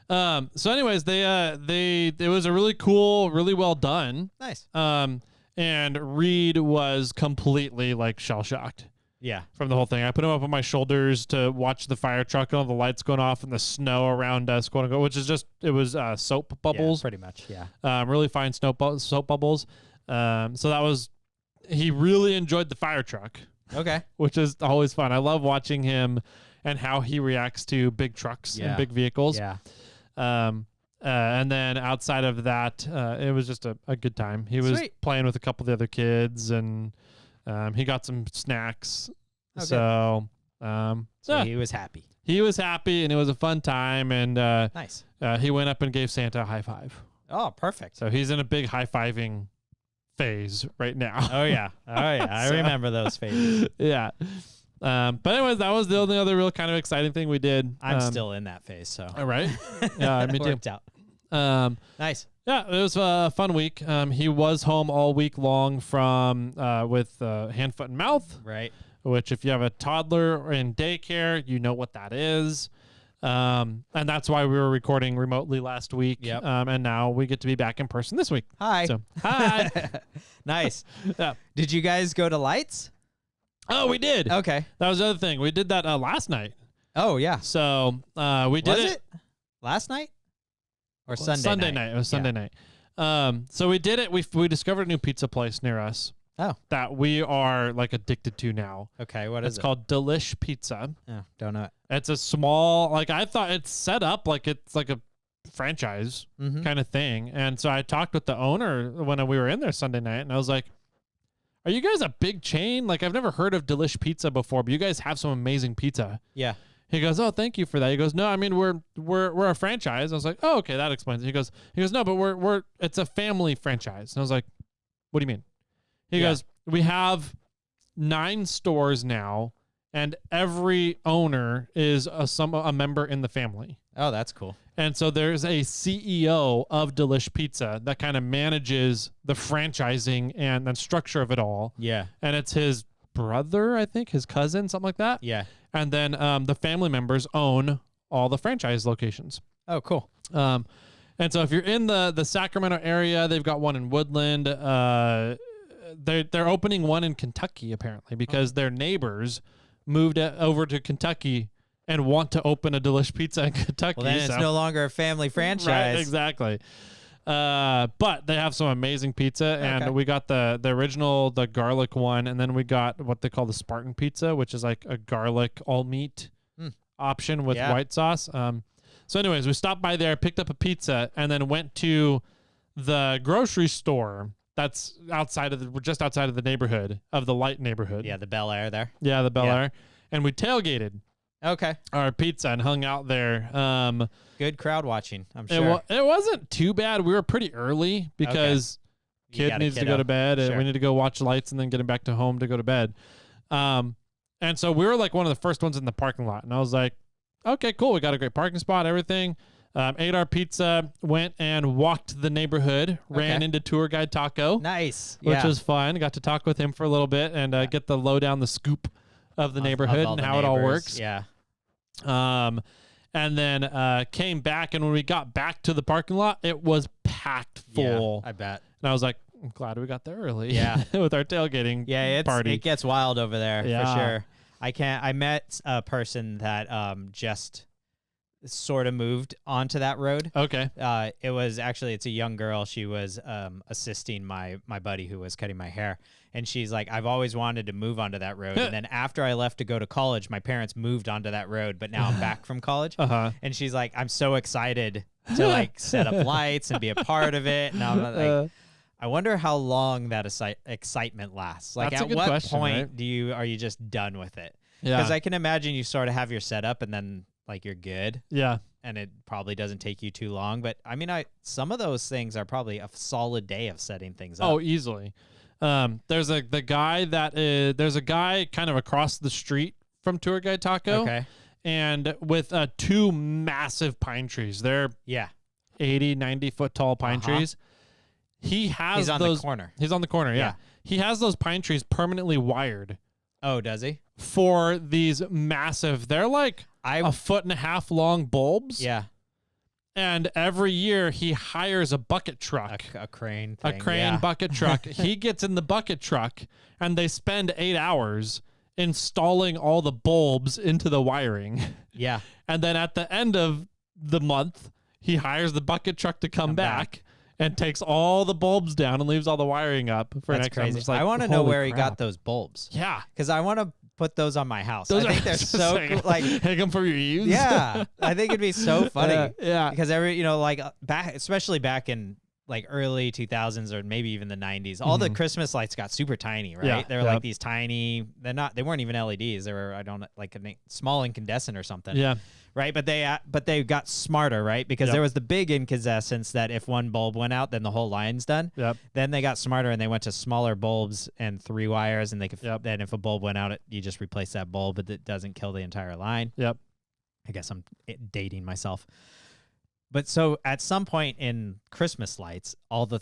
So anyways, it was a really cool, really well done. Nice. And Reed was completely like shell shocked. Yeah. From the whole thing. I put him up on my shoulders to watch the fire truck and all the lights going off and the snow around us, quote unquote, which is it was soap bubbles. Yeah, pretty much. Yeah. Really fine soap bubbles. So he really enjoyed the fire truck. Okay. Which is always fun. I love watching him and how he reacts to big trucks and big vehicles. Yeah. And then outside of that, it was just a good time. He was playing with a couple of the other kids, and he got some snacks. Okay. So he was happy. He was happy, and it was a fun time. And nice. He went up and gave Santa a high five. Oh, perfect. So he's in a big high-fiving phase right now. Oh, yeah. I remember those phases. Yeah. But anyways, that was the only other real kind of exciting thing we did. I'm still in that phase, so. All right. Yeah, me too. Worked out. Nice. Yeah, it was a fun week. He was home all week long from with hand, foot, and mouth. Right. Which, if you have a toddler in daycare, you know what that is. And that's why we were recording remotely last week. Yep. And now we get to be back in person this week. Hi. So, hi. Nice. Yeah. Did you guys go to Lights? Oh, we did. Okay. That was the other thing. We did that last night. Oh, yeah. So we did it last night or Sunday night? It was Sunday night. So we did it. We discovered a new pizza place near us. Oh. That we are like addicted to now. Okay, what is it? It's called Delish Pizza. Oh, don't know it. It's a small, like I thought it's set up like it's like a franchise kind of thing. And so I talked with the owner when we were in there Sunday night, and I was like, "Are you guys a big chain? Like I've never heard of Delish Pizza before, but you guys have some amazing pizza." Yeah. He goes, "Oh, thank you for that." He goes, "No, I mean we're a franchise." I was like, "Oh, okay, that explains it." He goes, "No, but we're it's a family franchise." And I was like, "What do you mean?" He goes, "We have 9 stores now, and every owner is a member in the family." Oh, that's cool. And so there's a CEO of Delish Pizza that kind of manages the franchising and the structure of it all. Yeah. And it's his brother, I think, his cousin, something like that. Yeah. And then the family members own all the franchise locations. Oh, cool. And so if you're in the Sacramento area, they've got one in Woodland. They're opening one in Kentucky, apparently, because their neighbors moved over to Kentucky and want to open a Delish Pizza in Kentucky. Well, then it's no longer a family franchise. Right, exactly. But they have some amazing pizza, and we got the original, the garlic one, and then we got what they call the Spartan pizza, which is like a garlic all meat option with white sauce. So anyways, we stopped by there, picked up a pizza, and then went to the grocery store that's just outside of the neighborhood, of the Light neighborhood. Yeah, the Bel Air there. Yeah, the Bel Air. And we tailgated our pizza and hung out there. Good crowd watching, I'm sure. It wasn't too bad. We were pretty early because kid needs to go to bed, and we need to go watch Lights and then get him back to home to go to bed. And so we were like one of the first ones in the parking lot, and I was like, okay, cool. We got a great parking spot, everything. Ate our pizza, went and walked the neighborhood, ran into Tour Guide Taco. Nice. Which was fun. Got to talk with him for a little bit and get the lowdown, the scoop of the neighborhood and how it all works. Yeah. And then came back, and when we got back to the parking lot, it was packed full. Yeah, I bet. And I was like, I'm glad we got there early. Yeah. With our tailgating party. It gets wild over there for sure. I met a person that just sort of moved onto that road. Okay. It's a young girl. She was assisting my buddy who was cutting my hair. And she's like, I've always wanted to move onto that road. And then after I left to go to college, my parents moved onto that road, but now I'm back from college. And she's like, I'm so excited to like set up Lights and be a part of it. And I'm like, I wonder how long that excitement lasts. Like, That's at what question, point right? are you just done with it? Yeah. Because I can imagine you sort of have your setup and then like you're good. Yeah. And it probably doesn't take you too long. But I mean, some of those things are probably a solid day of setting things up. Oh, easily. There's a guy kind of across the street from Tour Guide Taco. Okay. And with 2 massive pine trees. They're 80, 90 foot tall pine trees. He's on the corner. He's on the corner, yeah. He has those pine trees permanently wired. Oh, does he? For these massive, they're like a 1.5 foot long bulbs. Yeah. And every year he hires a bucket truck. A crane thing. A crane bucket truck. He gets in the bucket truck, and they spend 8 hours installing all the bulbs into the wiring. Yeah. And then at the end of the month, he hires the bucket truck to come back and takes all the bulbs down and leaves all the wiring up for That's next crazy. time. Like, I want to know where he got those bulbs. Yeah. Because I want to put those on my house. Those I think they're so cool. Like, hang them from your eaves. Yeah, I think it'd be so funny. Yeah, because like back, especially back in like early 2000s or maybe even the 90s, all the Christmas lights got super tiny, right? Yeah, They're like these tiny. They weren't even LEDs. They were small incandescent or something. Yeah. Right, but they got smarter, right? Because there was the big incandescence that if one bulb went out, then the whole line's done. Yep. Then they got smarter and they went to smaller bulbs and 3 wires, and they could. Then if a bulb went out, you just replace that bulb, but it doesn't kill the entire line. Yep. I guess I'm dating myself. But so at some point in Christmas lights,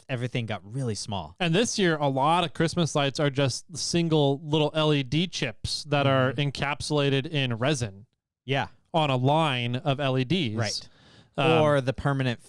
everything got really small. And this year, a lot of Christmas lights are just single little LED chips that are encapsulated in resin. Yeah. On a line of LEDs. Right. Or the permanent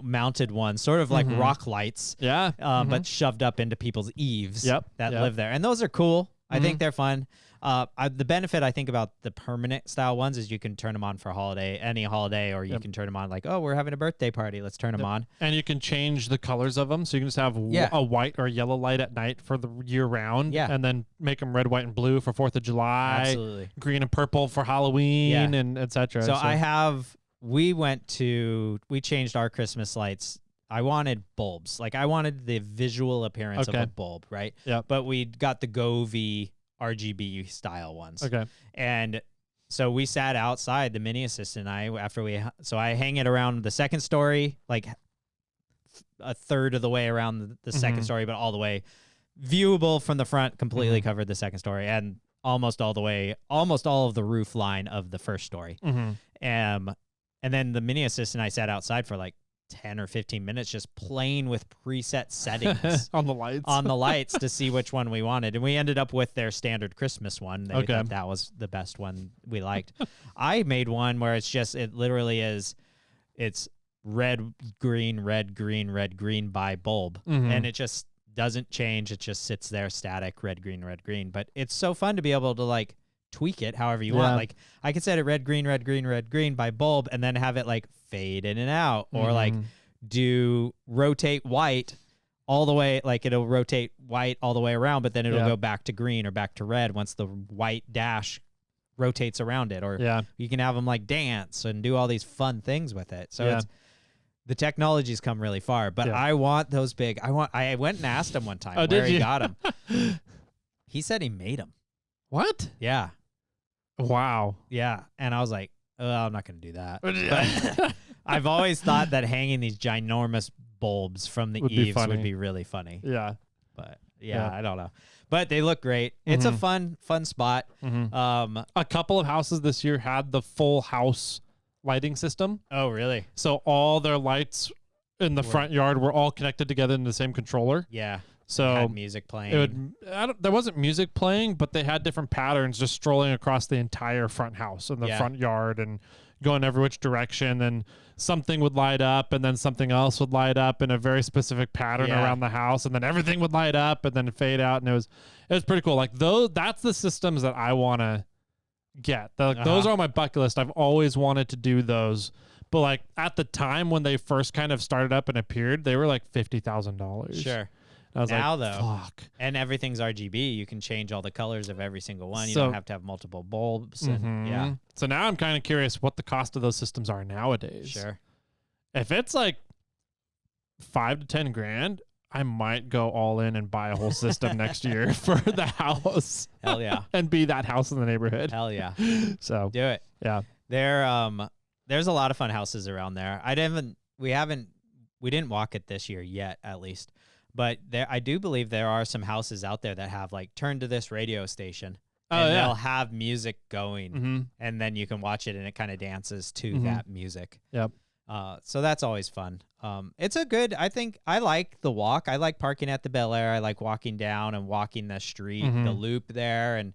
mounted ones, sort of like rock lights. Yeah. But shoved up into people's eaves that live there. And those are cool. I think they're fun. The benefit I think about the permanent style ones is you can turn them on for any holiday, or you can turn them on like, oh, we're having a birthday party, let's turn them on. And you can change the colors of them, so you can just have a white or yellow light at night for the year round, and then make them red, white, and blue for 4th of July, absolutely, green and purple for Halloween, and etc. So we changed our Christmas lights. I wanted bulbs, like I wanted the visual appearance of a bulb, right? Yeah. But we got the Govee RGB style ones. Okay. And so we sat outside, the mini assistant and I hang it around the second story, like a third of the way around the second story, but all the way viewable from the front, completely covered the second story, and almost all of the roof line of the first story. And then the mini assistant, I sat outside for like 10 or 15 minutes just playing with preset settings on the lights to see which one we wanted, and we ended up with their standard Christmas one. They thought that was the best one we liked. I made one where it literally is, it's red green red green red green by bulb, and it just doesn't change. It just sits there static, red green red green. But it's so fun to be able to like tweak it however you want. Like I could set it red green red green red green by bulb, and then have it like fade in and out, or like rotate white all the way, like it'll rotate white all the way around, but then it'll go back to green or back to red once the white dash rotates around it. Or you can have them like dance and do all these fun things with it. So the technology's come really far, but I want those big. I went and asked him one time where he got them. He said he made them. What? Yeah. Wow. Yeah. And I was like, oh, I'm not going to do that. But I've always thought that hanging these ginormous bulbs from the eaves would be really funny. Yeah. But I don't know. But they look great. It's a fun spot. A couple of houses this year had the full house lighting system. Oh, really? So all their lights in the front yard were all connected together in the same controller. Yeah. So had music playing. There wasn't music playing, but they had different patterns just strolling across the entire front house and the front yard and going every which direction. And something would light up, and then something else would light up in a very specific pattern around the house, and then everything would light up and then fade out. And it was pretty cool. Like that's the systems that I want to get. Those are on my bucket list. I've always wanted to do those. But like at the time when they first kind of started up and appeared, they were like $50,000. Sure. I was now, like, though, fuck. And everything's RGB. You can change all the colors of every single one. You don't have to have multiple bulbs. And, So now I'm kind of curious what the cost of those systems are nowadays. Sure. If it's like $5,000 to $10,000, I might go all in and buy a whole system next year for the house. Hell yeah. And be that house in the neighborhood. Hell yeah. So do it. Yeah. There's a lot of fun houses around there. We didn't walk it this year yet, at least. But I do believe there are some houses out there that have like turn to this radio station, and they'll have music going, and then you can watch it, and it kind of dances to that music. Yep. So that's always fun. It's I think I like the walk. I like parking at the Bel Air. I like walking down and walking the street, the loop there, and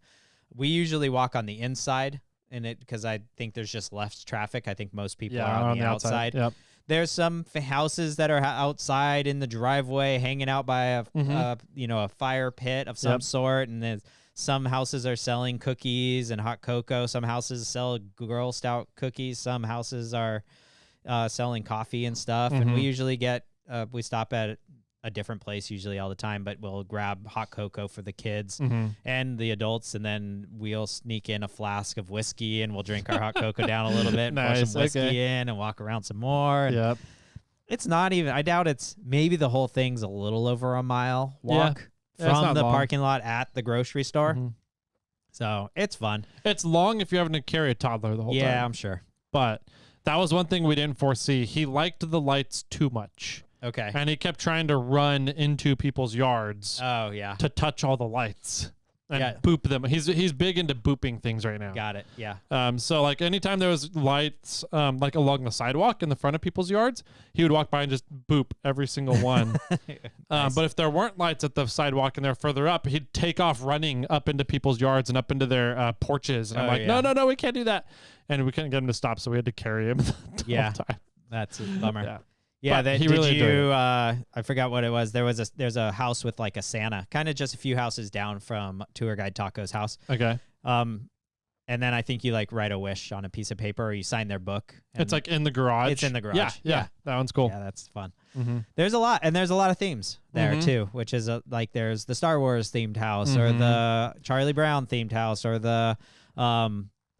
we usually walk on the inside in it because I think there's just less traffic. I think most people are on the outside. Yep. There's some houses that are outside in the driveway, hanging out by a fire pit of some sort, and then some houses are selling cookies and hot cocoa. Some houses sell Girl Scout cookies. Some houses are selling coffee and stuff. And we usually we stop at a different place usually all the time, but we'll grab hot cocoa for the kids and the adults, and then we'll sneak in a flask of whiskey and we'll drink our hot cocoa down a little bit, and pour some whiskey in and walk around some more. Yep. It's not even, I doubt it's, maybe the whole thing's a little over a mile walk from the parking lot at the grocery store. So it's fun. It's long if you're having to carry a toddler the whole time. Yeah, I'm sure. But that was one thing we didn't foresee. He liked the lights too much. Okay. And he kept trying to run into people's yards. Oh, yeah. To touch all the lights and boop them. He's big into booping things right now. Got it. Yeah. So like anytime there was lights like along the sidewalk in the front of people's yards, he would walk by and just boop every single one. Nice. But if there weren't lights at the sidewalk and they're further up, he'd take off running up into people's yards and up into their porches. And I'm like, no, we can't do that. And we couldn't get him to stop, so we had to carry him the whole time. That's a bummer. Yeah. Yeah, he really enjoyed it. I forgot what it was. There's a house with like a Santa, kind of just a few houses down from Tour Guide Taco's house. Okay. And then I think you like write a wish on a piece of paper, or you sign their book. It's like in the garage. It's in the garage. Yeah. That one's cool. Yeah, that's fun. There's a lot, and there's a lot of themes there too, which is like there's the Star Wars themed house, or the Charlie Brown themed house, or the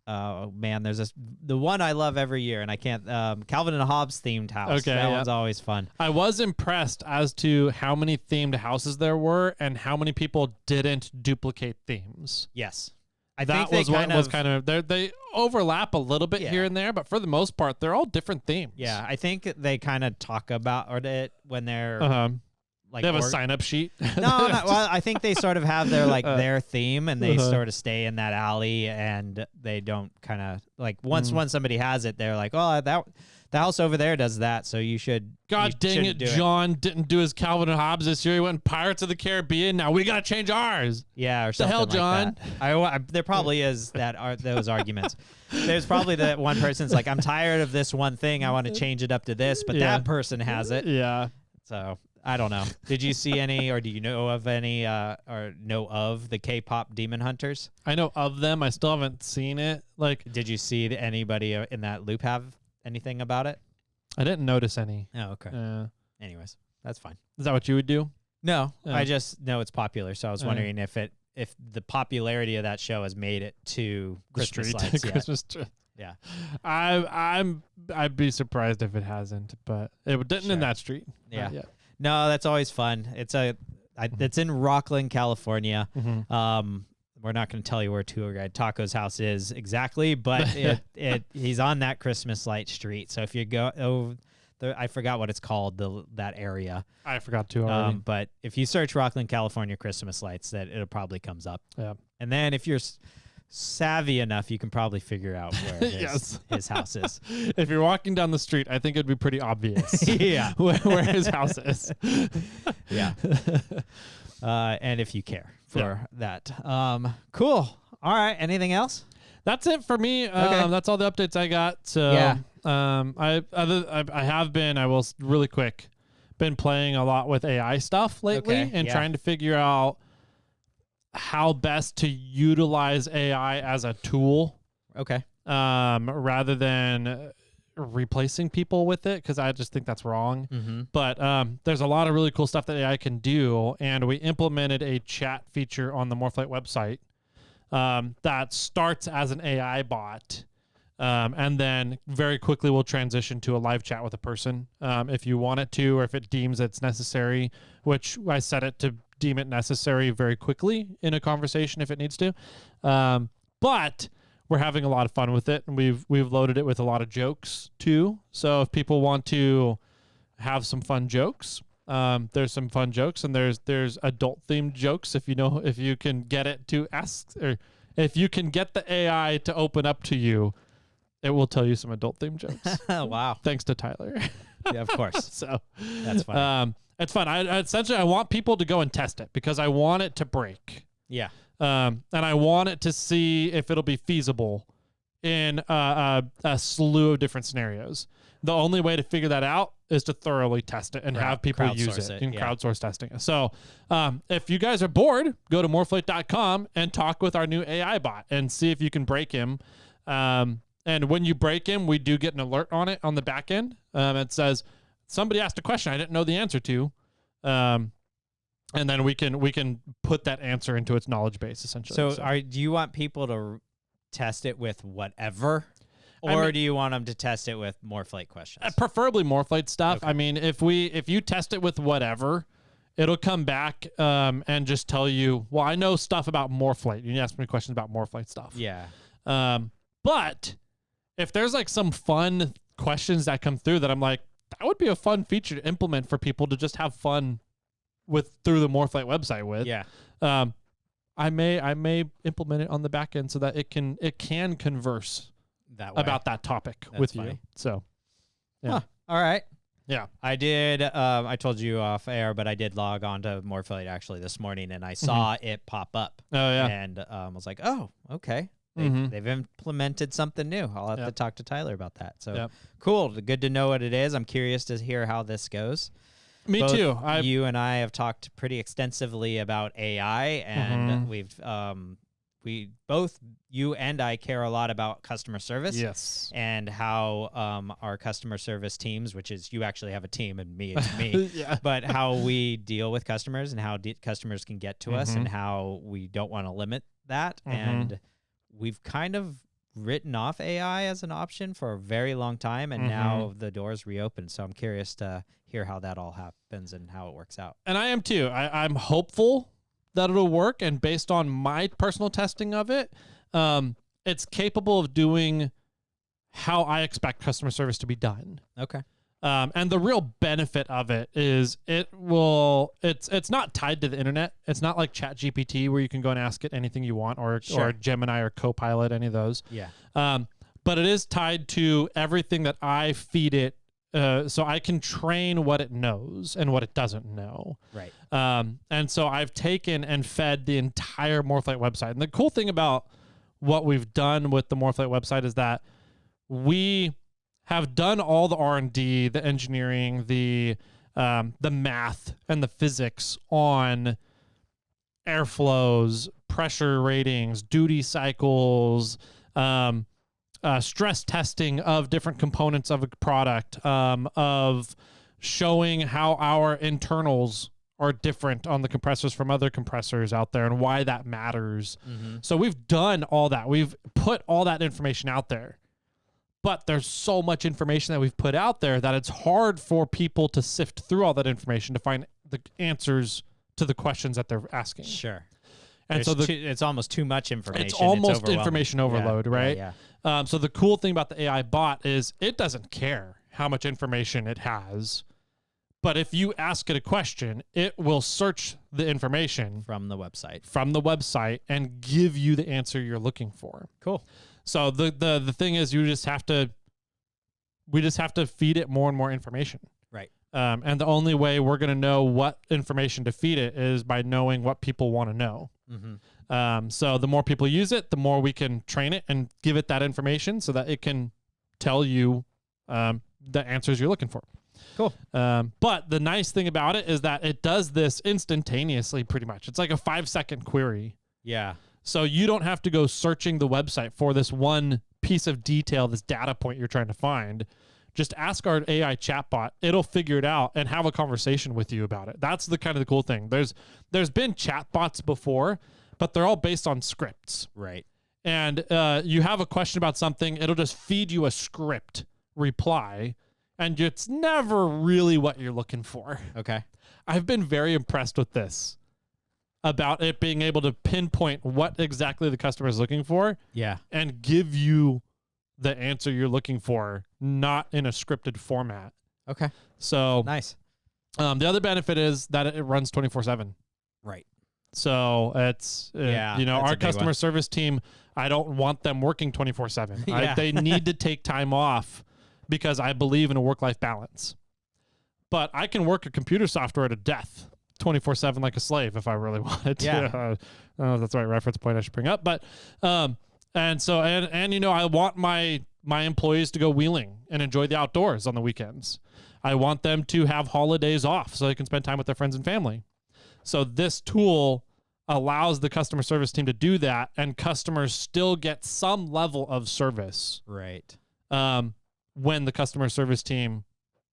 oh man, there's the one I love every year, and I can't. Calvin and Hobbes themed house. Okay, that one's always fun. I was impressed as to how many themed houses there were, and how many people didn't duplicate themes. Yes, that was what was kind of they overlap a little bit here and there, but for the most part, they're all different themes. Yeah, I think they kind of talk about it when they're. Like they have a sign-up sheet. No, well, I think they sort of have their their theme, and they sort of stay in that alley, and they don't kind of like once somebody has it, they're like, oh, the house over there does that, so you should. God dang it, John didn't do his Calvin and Hobbes this year. He went Pirates of the Caribbean. Now we gotta change ours. Yeah, or something. The hell, John? Like there probably is those arguments. There's probably that one person's like, I'm tired of this one thing. I want to change it up to this, but that person has it. Yeah. So. I don't know. Did you see any, or do you know of any, or know of the K-pop Demon Hunters? I know of them. I still haven't seen it. Like, did you see anybody in that loop have anything about it? I didn't notice any. Oh, okay. Anyways, that's fine. Is that what you would do? No, I just know it's popular, so I was wondering if the popularity of that show has made it to Christmas lights. Christmas tree. Yeah, I'd be surprised if it hasn't, but it didn't in that street. Yeah. No, that's always fun. It's in Rockland, California. We're not going to tell you where Tour Guide Taco's house is exactly, but he's on that Christmas light street. So if you go I forgot what it's called, that area. I forgot to already. But if you search Rockland, California Christmas lights, that it'll probably comes up. Yeah. And then if you're savvy enough, you can probably figure out where his house is. If you're walking down the street, I think it'd be pretty obvious where his house is. Yeah. And if you care for that. Cool. All right. Anything else? That's it for me. Okay. That's all the updates I got. So I will really quick, been playing a lot with AI stuff lately and trying to figure out how best to utilize AI as a tool. Okay. Rather than replacing people with it, because I just think that's wrong. But there's a lot of really cool stuff that AI can do, and we implemented a chat feature on the Morphlight website that starts as an AI bot, and then very quickly will transition to a live chat with a person if you want it to, or if it deems it's necessary, which I set it to deem it necessary very quickly in a conversation if it needs to. But we're having a lot of fun with it, and we've loaded it with a lot of jokes too. So if people want to have some fun jokes, there's some fun jokes, and there's adult themed jokes if you can get it to ask, or if you can get the AI to open up to you, it will tell you some adult themed jokes. Wow. Thanks to Tyler. Yeah, of course. So that's fun. It's fun. I want people to go and test it because I want it to break. Yeah. And I want it to see if it'll be feasible in a slew of different scenarios. The only way to figure that out is to thoroughly test it and have people use it and crowdsource testing it. So if you guys are bored, go to morphlight.com and talk with our new AI bot and see if you can break him. And when you break him, we do get an alert on it on the back end. It says, somebody asked a question I didn't know the answer to. And then we can put that answer into its knowledge base essentially. So do you want people to test it with whatever? Or do you want them to test it with Morphlate questions? Preferably Morphlate stuff. Okay. I mean, if you test it with whatever, it'll come back and just tell you, well, I know stuff about Morphlate. You can ask me questions about Morphlate stuff. Yeah. But if there's like some fun questions that come through that I'm like, that would be a fun feature to implement for people to just have fun with through the Morphlate website with. Yeah. I may implement it on the back end so that it can converse that way about that topic That's with funny. you. So, yeah. Huh. All right. Yeah. I did. I told you off air, but I did log on to Morphlate actually this morning, and I saw it pop up. Oh yeah. And was like, oh, okay. They've implemented something new. I'll have to talk to Tyler about that. So cool. Good to know what it is. I'm curious to hear how this goes. Me too. You and I have talked pretty extensively about AI, and we both, you and I, care a lot about customer service. Yes. And how our customer service teams, which is you actually have a team and me, it's me, but how we deal with customers and how customers can get to us and how we don't want to limit that. And we've kind of written off AI as an option for a very long time, and now the door's reopened. So I'm curious to hear how that all happens and how it works out. And I am too. I'm hopeful that it'll work, and based on my personal testing of it, it's capable of doing how I expect customer service to be done. Okay. And the real benefit of it is it's not tied to the internet. It's not like ChatGPT where you can go and ask it anything you want, or Gemini or Copilot, any of those. Yeah. But it is tied to everything that I feed it, so I can train what it knows and what it doesn't know. Right. And so I've taken and fed the entire Morphlate website. And the cool thing about what we've done with the Morphlate website is that we have done all the R&D, the engineering, the math, and the physics on airflows, pressure ratings, duty cycles, stress testing of different components of a product, of showing how our internals are different on the compressors from other compressors out there and why that matters. So we've done all that. We've put all that information out there. But there's so much information that we've put out there that it's hard for people to sift through all that information to find the answers to the questions that they're asking. Sure. And so it's almost too much information. It's almost information overload, right? Yeah. So the cool thing about the AI bot is it doesn't care how much information it has. But if you ask it a question, it will search the information from the website and give you the answer you're looking for. Cool. So the thing is, we just have to feed it more and more information. Right. And the only way we're going to know what information to feed it is by knowing what people want to know. So the more people use it, the more we can train it and give it that information so that it can tell you the answers you're looking for. Cool. But the nice thing about it is that it does this instantaneously pretty much. It's like a 5-second query. Yeah. So you don't have to go searching the website for this one piece of detail, this data point you're trying to find. Just ask our AI chatbot. It'll figure it out and have a conversation with you about it. That's the kind of the cool thing. There's been chatbots before, but they're all based on scripts. Right. And you have a question about something, it'll just feed you a script reply, and it's never really what you're looking for. Okay. I've been very impressed with this, about it being able to pinpoint what exactly the customer is looking for. Yeah. And give you the answer you're looking for, not in a scripted format. Okay. So nice. The other benefit is that it runs 24/7. Right. So it's, our customer service team, I don't want them working 24/7. Yeah. They need to take time off because I believe in a work-life balance. But I can work a computer software to death 24/7 like a slave if I really wanted to. Yeah. I don't know if that's the right reference point I should bring up. But I want my employees to go wheeling and enjoy the outdoors on the weekends. I want them to have holidays off so they can spend time with their friends and family. So this tool allows the customer service team to do that, and customers still get some level of service. Right. When the customer service team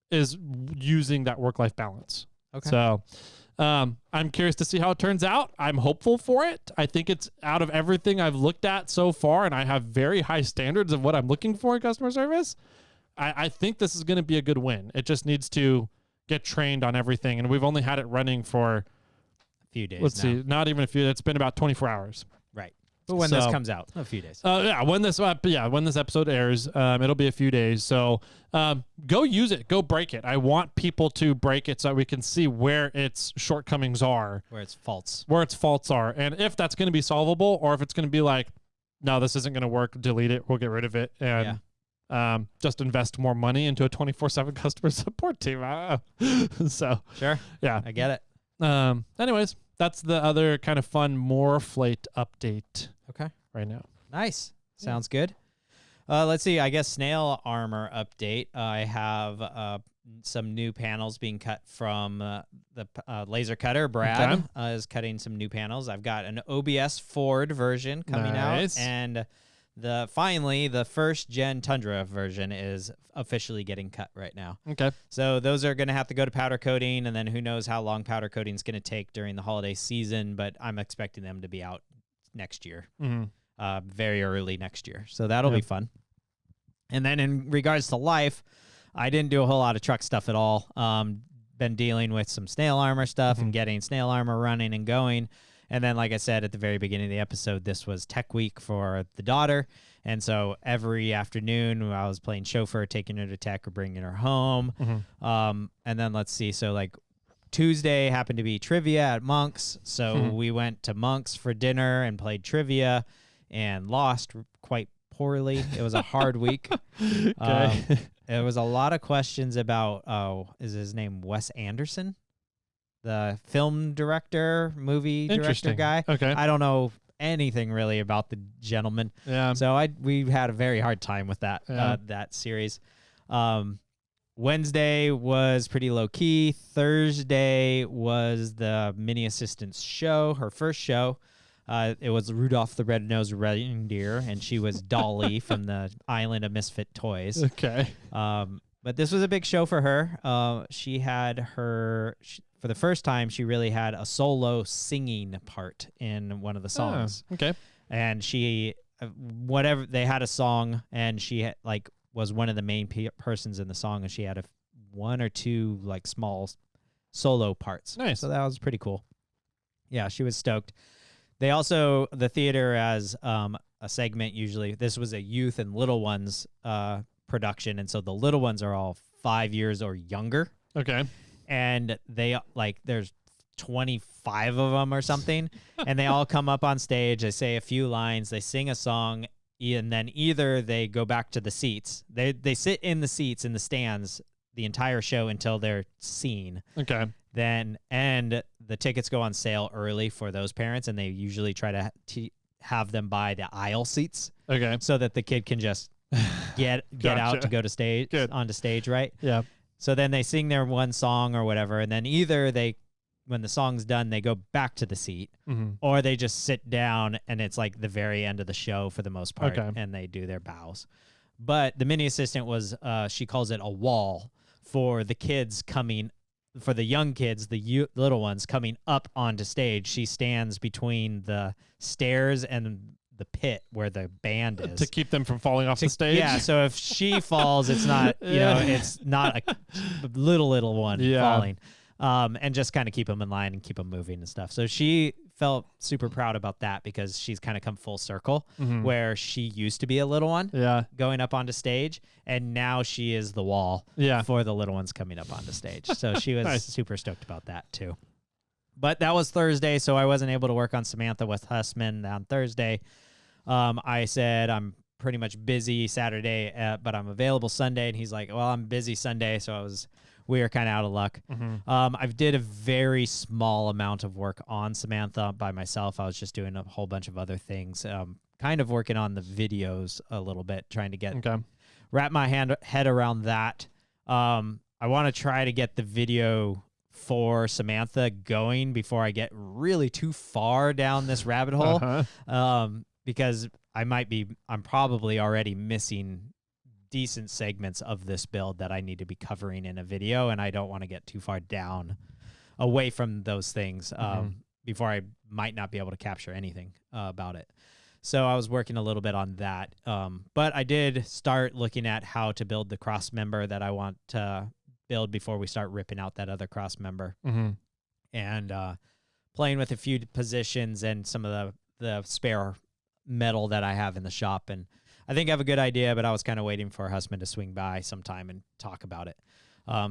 is using that work-life balance. Okay. So I'm curious to see how it turns out. I'm hopeful for it. I think it's out of everything I've looked at so far, and I have very high standards of what I'm looking for in customer service. I think this is going to be a good win. It just needs to get trained on everything, and we've only had it running for a few days. Let's see, not even a few. It's been about 24 hours. Right. But when this comes out, a few days. When this episode airs, it'll be a few days. So go use it. Go break it. I want people to break it so that we can see where its shortcomings are. Where its faults are. And if that's going to be solvable, or if it's going to be like, no, this isn't going to work, delete it, we'll get rid of it. And just invest more money into a 24/7 customer support team. So sure. Yeah. I get it. Anyways, that's the other kind of fun Moreflate update. Okay. Right now. Nice. Sounds good. Let's see. I guess snail armor update. I have some new panels being cut from the laser cutter. Brad is cutting some new panels. I've got an OBS Ford version coming out, and finally the first gen Tundra version is officially getting cut right now. Okay. So those are going to have to go to powder coating, and then who knows how long powder coating is going to take during the holiday season, but I'm expecting them to be out next year, very early next year. So that'll be fun. And then in regards to life, I didn't do a whole lot of truck stuff at all. Been dealing with some snail armor stuff and getting snail armor running and going. And then, like I said at the very beginning of the episode, this was tech week for the daughter. And so every afternoon I was playing chauffeur, taking her to tech or bringing her home. And then let's see. So like Tuesday happened to be trivia at Monk's. So we went to Monk's for dinner and played trivia and lost quite poorly. It was a hard week. There was a lot of questions about, is his name Wes Anderson? The film director, movie director guy. Okay. I don't know anything really about the gentleman. Yeah. So we had a very hard time with that that series. Wednesday was pretty low key. Thursday was the mini assistant's show, her first show. It was Rudolph the Red-Nosed Reindeer, and she was Dolly from the Island of Misfit Toys. Okay. But this was a big show for her. She had for the first time, she really had a solo singing part in one of the songs. Okay. And she, they had a song, and she was one of the main persons in the song, and she had one or two like small solo parts. Nice. So that was pretty cool. Yeah, she was stoked. They also, the theater has a segment usually. This was a youth and little ones production, and so the little ones are all 5 years or younger. Okay. And they there's 25 of them or something, and they all come up on stage. They say a few lines, they sing a song, and then either they go back to the seats. They sit in the seats in the stands the entire show until they're seen. Okay. And the tickets go on sale early for those parents, and they usually try to have them buy the aisle seats. Okay. So that the kid can just get out to go to stage onto stage, right? Yeah. So then they sing their one song or whatever, and then either when the song's done, they go back to the seat, or they just sit down, and it's like the very end of the show for the most part, and they do their bows. But the mini assistant was, she calls it a wall for the kids coming, for the young kids, the little ones coming up onto stage. She stands between the stairs and the pit where the band is to keep them from falling off the stage. Yeah, so if she falls, it's not it's not a little one falling, and just kind of keep them in line and keep them moving and stuff. So she felt super proud about that because she's kind of come full circle, where she used to be a little one, going up onto stage, and now she is the wall for the little ones coming up onto stage. So she was super stoked about that too. But that was Thursday, so I wasn't able to work on Samantha with Husmann on Thursday. I said I'm pretty much busy Saturday, but I'm available Sunday. And he's like, well, I'm busy Sunday. So we were kind of out of luck. I did a very small amount of work on Samantha by myself. I was just doing a whole bunch of other things, kind of working on the videos a little bit, trying to wrap my head around that. I want to try to get the video for Samantha going before I get really too far down this rabbit hole. Because I'm probably already missing decent segments of this build that I need to be covering in a video, and I don't want to get too far down away from those things before I might not be able to capture anything about it. So I was working a little bit on that. But I did start looking at how to build the cross member that I want to build before we start ripping out that other cross member. And playing with a few positions and some of the spare metal that I have in the shop. And I think I have a good idea, but I was kind of waiting for Husmann to swing by sometime and talk about it.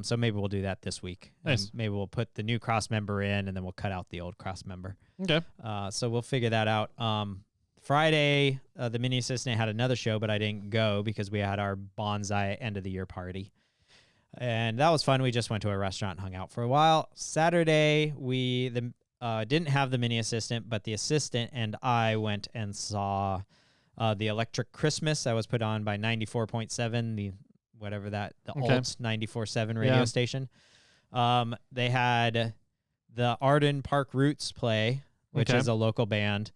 So maybe we'll do that this week. Nice. And maybe we'll put the new cross member in, and then we'll cut out the old cross member. Okay. So we'll figure that out. Friday, the mini assistant had another show, but I didn't go because we had our bonsai end of the year party. And that was fun. We just went to a restaurant and hung out for a while. Saturday, we didn't have the mini assistant, but the assistant and I went and saw the Electric Christmas that was put on by 94.7, the alt 94.7 radio station. They had the Arden Park Roots play, which is a local band.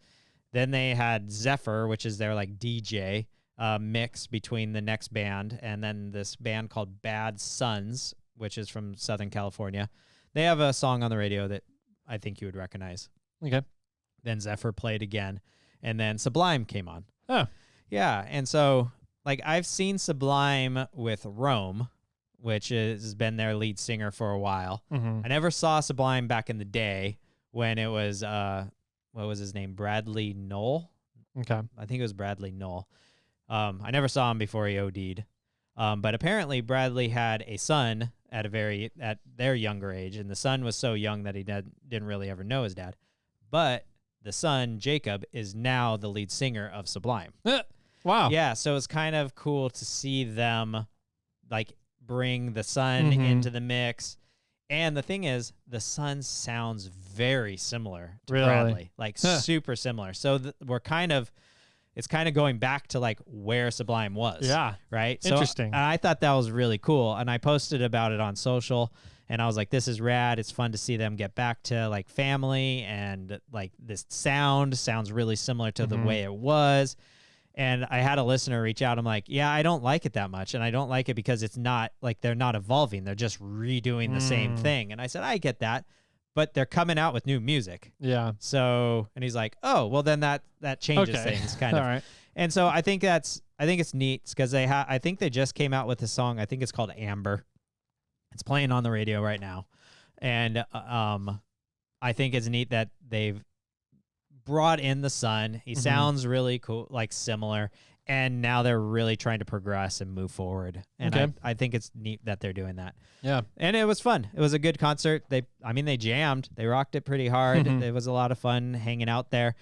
Then they had Zephyr, which is their like DJ mix between the next band, and then this band called Bad Sons, which is from Southern California. They have a song on the radio that I think you would recognize. Okay. Then Zephyr played again, and then Sublime came on. Oh. Yeah, and so like I've seen Sublime with Rome, which has been their lead singer for a while. I never saw Sublime back in the day when it was what was his name? Bradley Knoll. Okay. I think it was Bradley Knoll. I never saw him before he OD'd. But apparently Bradley had a son at their younger age, and the son was so young that he didn't really ever know his dad. But the son, Jacob, is now the lead singer of Sublime. Wow. Yeah, so it's kind of cool to see them like bring the son into the mix. And the thing is, the son sounds very similar to Bradley, like super similar. So it's kind of going back to like where Sublime was. Yeah. Right. Interesting. So I thought that was really cool. And I posted about it on social, and I was like, this is rad. It's fun to see them get back to like family, and like this sounds really similar to the way it was. And I had a listener reach out. I'm like, yeah, I don't like it that much. And I don't like it because it's not like they're not evolving. They're just redoing the same thing. And I said, I get that, but they're coming out with new music. Yeah. So, and he's like, oh, well then that changes things kind of. All right. And so I think it's neat because I think they just came out with a song. I think it's called Amber. It's playing on the radio right now. And I think it's neat that they've brought in the son. He sounds really cool, like similar, and now they're really trying to progress and move forward. And I think it's neat that they're doing that. Yeah. And it was fun. It was a good concert. They jammed. They rocked it pretty hard. It was a lot of fun hanging out there.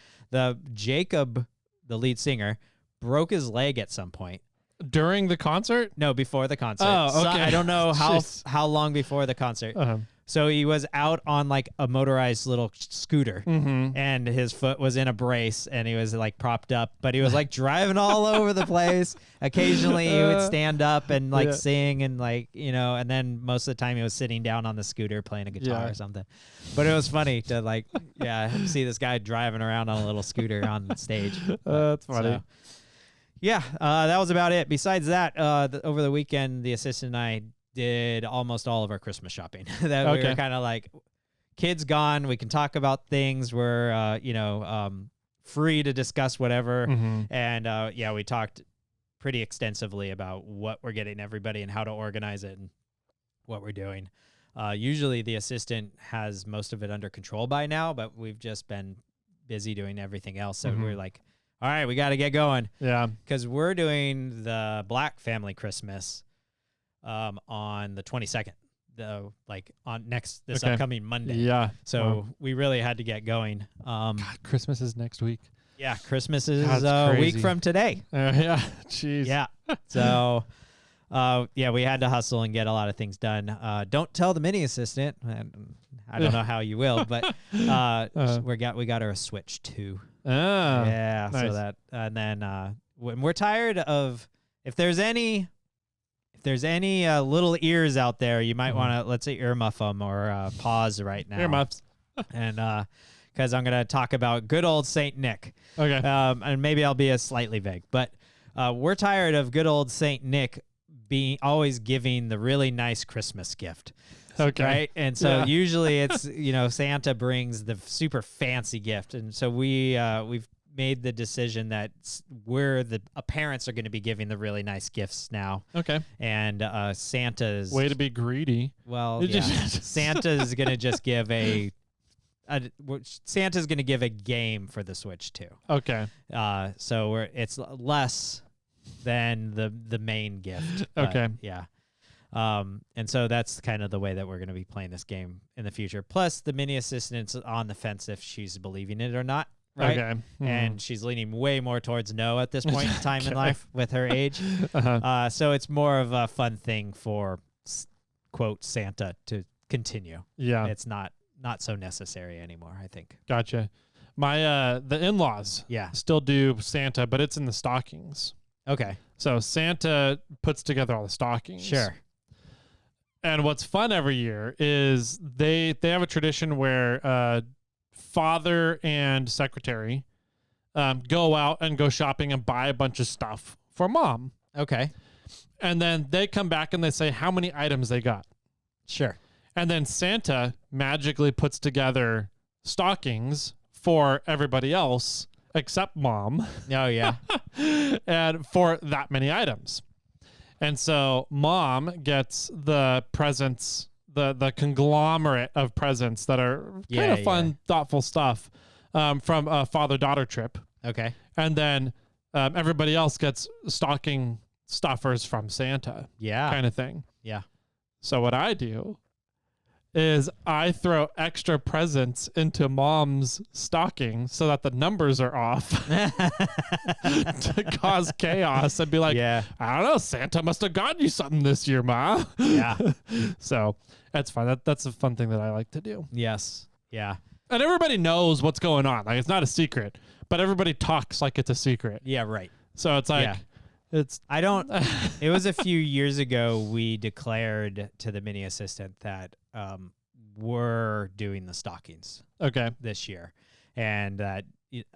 Jacob, the lead singer, broke his leg at some point. During the concert? No, before the concert. Oh, okay. So I don't know how long before the concert. So he was out on like a motorized little scooter, and his foot was in a brace, and he was like propped up, but he was like driving all over the place. Occasionally he would stand up and like sing, and like, and then most of the time he was sitting down on the scooter playing a guitar or something. But it was funny to like, see this guy driving around on a little scooter on the stage. That's funny. So, that was about it. Besides that, over the weekend, the assistant and I did almost all of our Christmas shopping. We were kind of like, kids gone, we can talk about things. We're free to discuss whatever. And we talked pretty extensively about what we're getting everybody and how to organize it and what we're doing. Usually the assistant has most of it under control by now, but we've just been busy doing everything else. So we're like, all right, we got to get going. Yeah. Because we're doing the Black family Christmas on the 22nd, this upcoming Monday. Yeah. So we really had to get going. God, Christmas is next week. Yeah, Christmas is a week from today. Jeez. Yeah. So, we had to hustle and get a lot of things done. Don't tell the mini assistant. I don't know how you will, but we got her a Switch 2. Oh, yeah. Nice. So that, and then when we're tired of, if there's any little ears out there, you might want to, let's say, earmuff them or pause right now. Earmuffs. And because I'm going to talk about good old Saint Nick. Okay. And maybe I'll be slightly vague, but we're tired of good old Saint Nick being always giving the really nice Christmas gift. Okay. Right. And so usually it's, Santa brings the super fancy gift. And so we've made the decision that parents are going to be giving the really nice gifts now. Okay. And Santa's way to be greedy. Well, Santa's going to just give Santa's going to give a game for the Switch too. Okay. So it's less than the main gift. Okay. Yeah. And so that's kind of the way that we're going to be playing this game in the future. Plus, the mini assistant's on the fence if she's believing it or not. Right. Okay. And she's leaning way more towards no at this point in time in life with her age. So it's more of a fun thing for, quote, Santa to continue. Yeah. It's not so necessary anymore, I think. Gotcha. My the in-laws still do Santa, but it's in the stockings. Okay. So Santa puts together all the stockings. Sure. And what's fun every year is they have a tradition where father and secretary go out and go shopping and buy a bunch of stuff for mom. Okay. And then they come back and they say how many items they got. Sure. And then Santa magically puts together stockings for everybody else except mom. Oh, yeah. And for that many items. And so mom gets the presents, the conglomerate of presents that are kind of fun, thoughtful stuff from a father-daughter trip. Okay. And then everybody else gets stocking stuffers from Santa. Yeah. Kind of thing. Yeah. So what I do is I throw extra presents into mom's stocking so that the numbers are off to cause chaos and be like, I don't know, Santa must have gotten you something this year, Ma. Yeah. So that's fun. That's a fun thing that I like to do. Yes. Yeah. And everybody knows what's going on. Like, it's not a secret, but everybody talks like it's a secret. Yeah, right. So it's like, it was a few years ago we declared to the mini assistant that we're doing the stockings this year, and that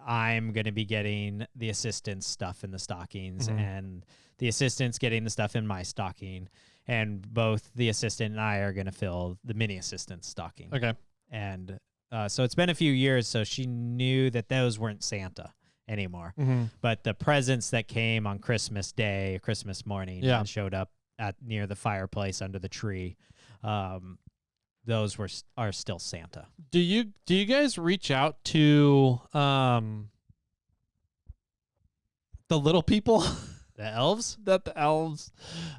I'm going to be getting the assistant's stuff in the stockings, and the assistant's getting the stuff in my stocking, and both the assistant and I are going to fill the mini assistant's stocking. Okay. And so it's been a few years, so she knew that those weren't Santa anymore. But the presents that came on Christmas Day, Christmas morning, and showed up near the fireplace under the tree, those are still Santa. Do you guys reach out to the little people, the elves? The elves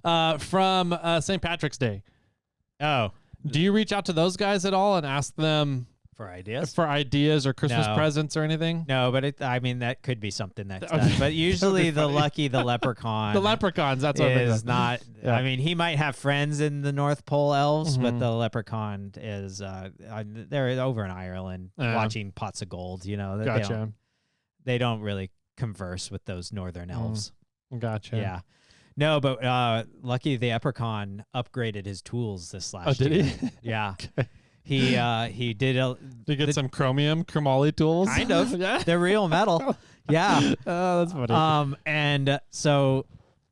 from St. Patrick's Day? Oh, do you reach out to those guys at all and ask them for ideas? For ideas or Christmas presents or anything? No, but that could be something that's done. But usually the leprechaun. The leprechauns, that's what is not. Yeah. I mean, he might have friends in the North Pole elves, but the leprechaun is they're over in Ireland watching Pots of Gold. Gotcha. They don't really converse with those northern elves. Gotcha. Yeah. No, but Lucky the leprechaun upgraded his tools this last year. Did he? Yeah. Okay. He did you get some chromoly tools? Kind of. Yeah. They're real metal. Yeah. Oh, that's funny. And so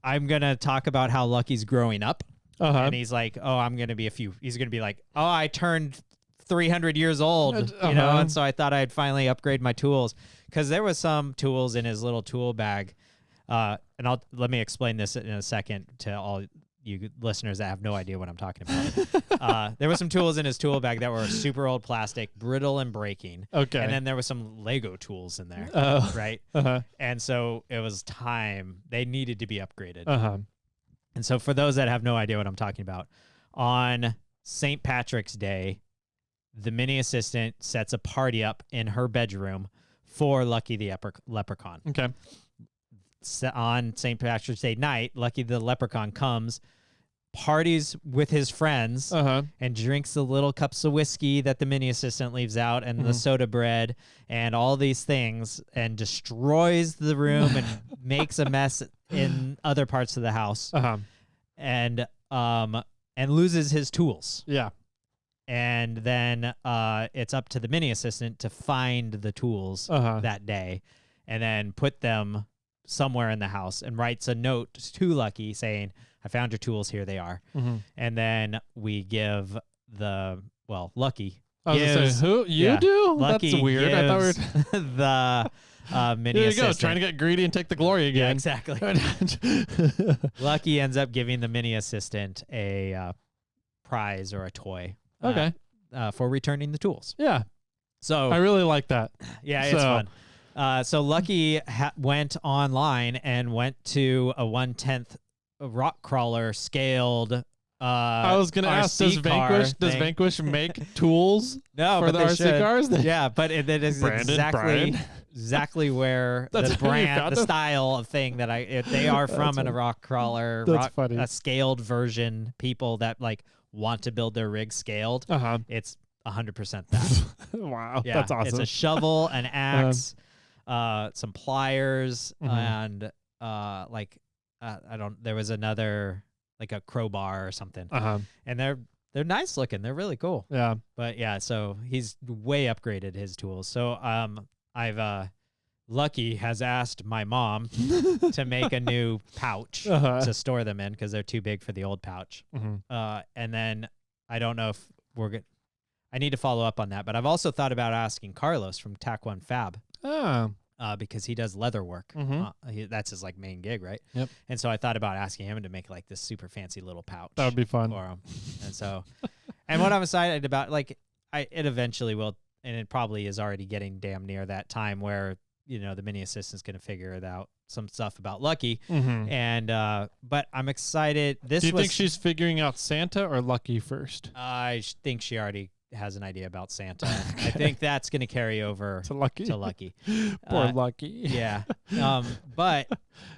I'm going to talk about how Lucky's growing up. And he's like, I'm going to be he's going to be like, I turned 300 years old, and so I thought I'd finally upgrade my tools, because there was some tools in his little tool bag. And let me explain this in a second to all you listeners that have no idea what I'm talking about. There were some tools in his tool bag that were super old plastic, brittle and breaking. Okay. And then there was some Lego tools in there. Right. And so it was time. They needed to be upgraded. And so for those that have no idea what I'm talking about, on St. Patrick's Day, the mini assistant sets a party up in her bedroom for Lucky the leprechaun. Okay. On St. Patrick's Day night, Lucky the leprechaun comes, parties with his friends, and drinks the little cups of whiskey that the mini assistant leaves out, and the soda bread, and all these things, and destroys the room and makes a mess in other parts of the house, and loses his tools. Yeah. And then it's up to the mini assistant to find the tools that day, and then put them somewhere in the house, and writes a note to Lucky saying, I found your tools. Here they are. And then we give Lucky. I was going to say, who? You do? Lucky That's weird. I thought we were... the mini Here you assistant. go, trying to get greedy and take the glory again. Yeah, exactly. Lucky ends up giving the mini assistant a prize or a toy. Okay. For returning the tools. Yeah. So I really like that. Yeah, it's fun. So Lucky went online and went to a 1/10 rock crawler scaled. I was gonna ask, does Vanquish make tools for the RC cars? Yeah, but it is exactly where the brand, the style of thing that they are from in a rock crawler. That's funny. A scaled version. People that like want to build their rig scaled. It's 100% that. Wow, yeah, that's awesome. It's a shovel, an axe, some pliers, and there was another like a crowbar or something. And they're nice looking. They're really cool. Yeah. But yeah, so he's way upgraded his tools. So Lucky has asked my mom to make a new pouch to store them in because they're too big for the old pouch. And then I don't know if I need to follow up on that, but I've also thought about asking Carlos from Tac One Fab. Because he does leather work. That's his like main gig, right? Yep. And so I thought about asking him to make like this super fancy little pouch. That would be fun for him. And so, and what I'm excited about, like, it eventually will, and it probably is already getting damn near that time where the mini assistant's going to figure it out, some stuff about Lucky. And but I'm excited. Do you think she's figuring out Santa or Lucky first? I think she already has an idea about Santa. I think that's going to carry over to Lucky. Poor Lucky. Yeah. But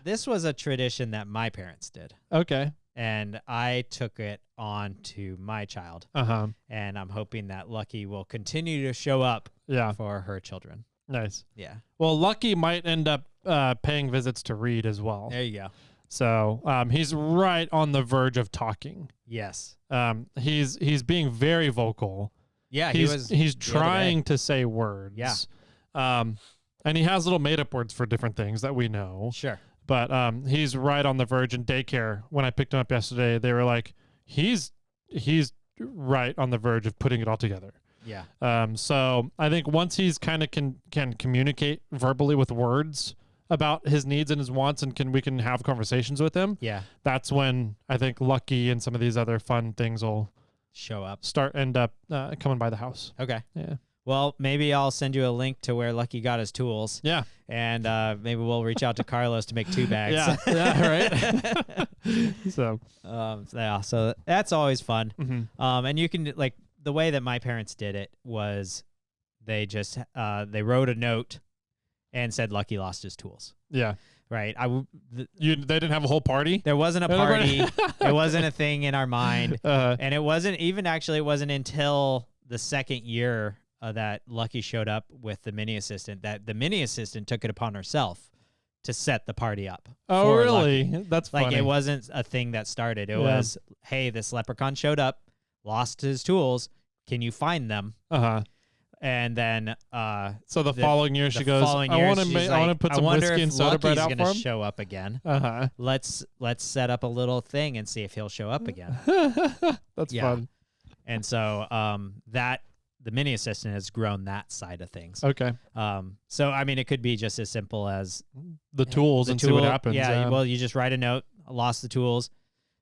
this was a tradition that my parents did. Okay. And I took it on to my child. And I'm hoping that Lucky will continue to show up for her children. Nice. Yeah. Well, Lucky might end up paying visits to Reed as well. There you go. So he's right on the verge of talking. Yes. He's being very vocal. Yeah, he's trying to say words. Yeah. And he has little made-up words for different things that we know. Sure. But he's right on the verge. In daycare, when I picked him up yesterday, they were like, he's right on the verge of putting it all together. Yeah. So I think once he's kind of can communicate verbally with words about his needs and his wants, and we can have conversations with him. Yeah. That's when I think Lucky and some of these other fun things will show up. End up coming by the house. Okay. Yeah. Well, maybe I'll send you a link to where Lucky got his tools. Yeah. And maybe we'll reach out to Carlos to make 2 bags. Yeah, right. So that's always fun. And you can, like, the way that my parents did it was they just they wrote a note and said Lucky lost his tools. Yeah. Right. They didn't have a whole party? There wasn't a party. It wasn't a thing in our mind. And it wasn't until the second year that Lucky showed up with the mini assistant that the mini assistant took it upon herself to set the party up. Oh, really? Lucky. That's funny. Like, it wasn't a thing that started. It was, hey, this leprechaun showed up, lost his tools. Can you find them? And then, so the following year she goes, I want to put some whiskey and soda bread out for him. Lucky's gonna show up again. Let's set up a little thing and see if he'll show up again. That's fun. And so, the mini assistant has grown that side of things. Okay. So I mean, it could be just as simple as the tools and see what happens. Yeah. Well, you just write a note. Lost the tools.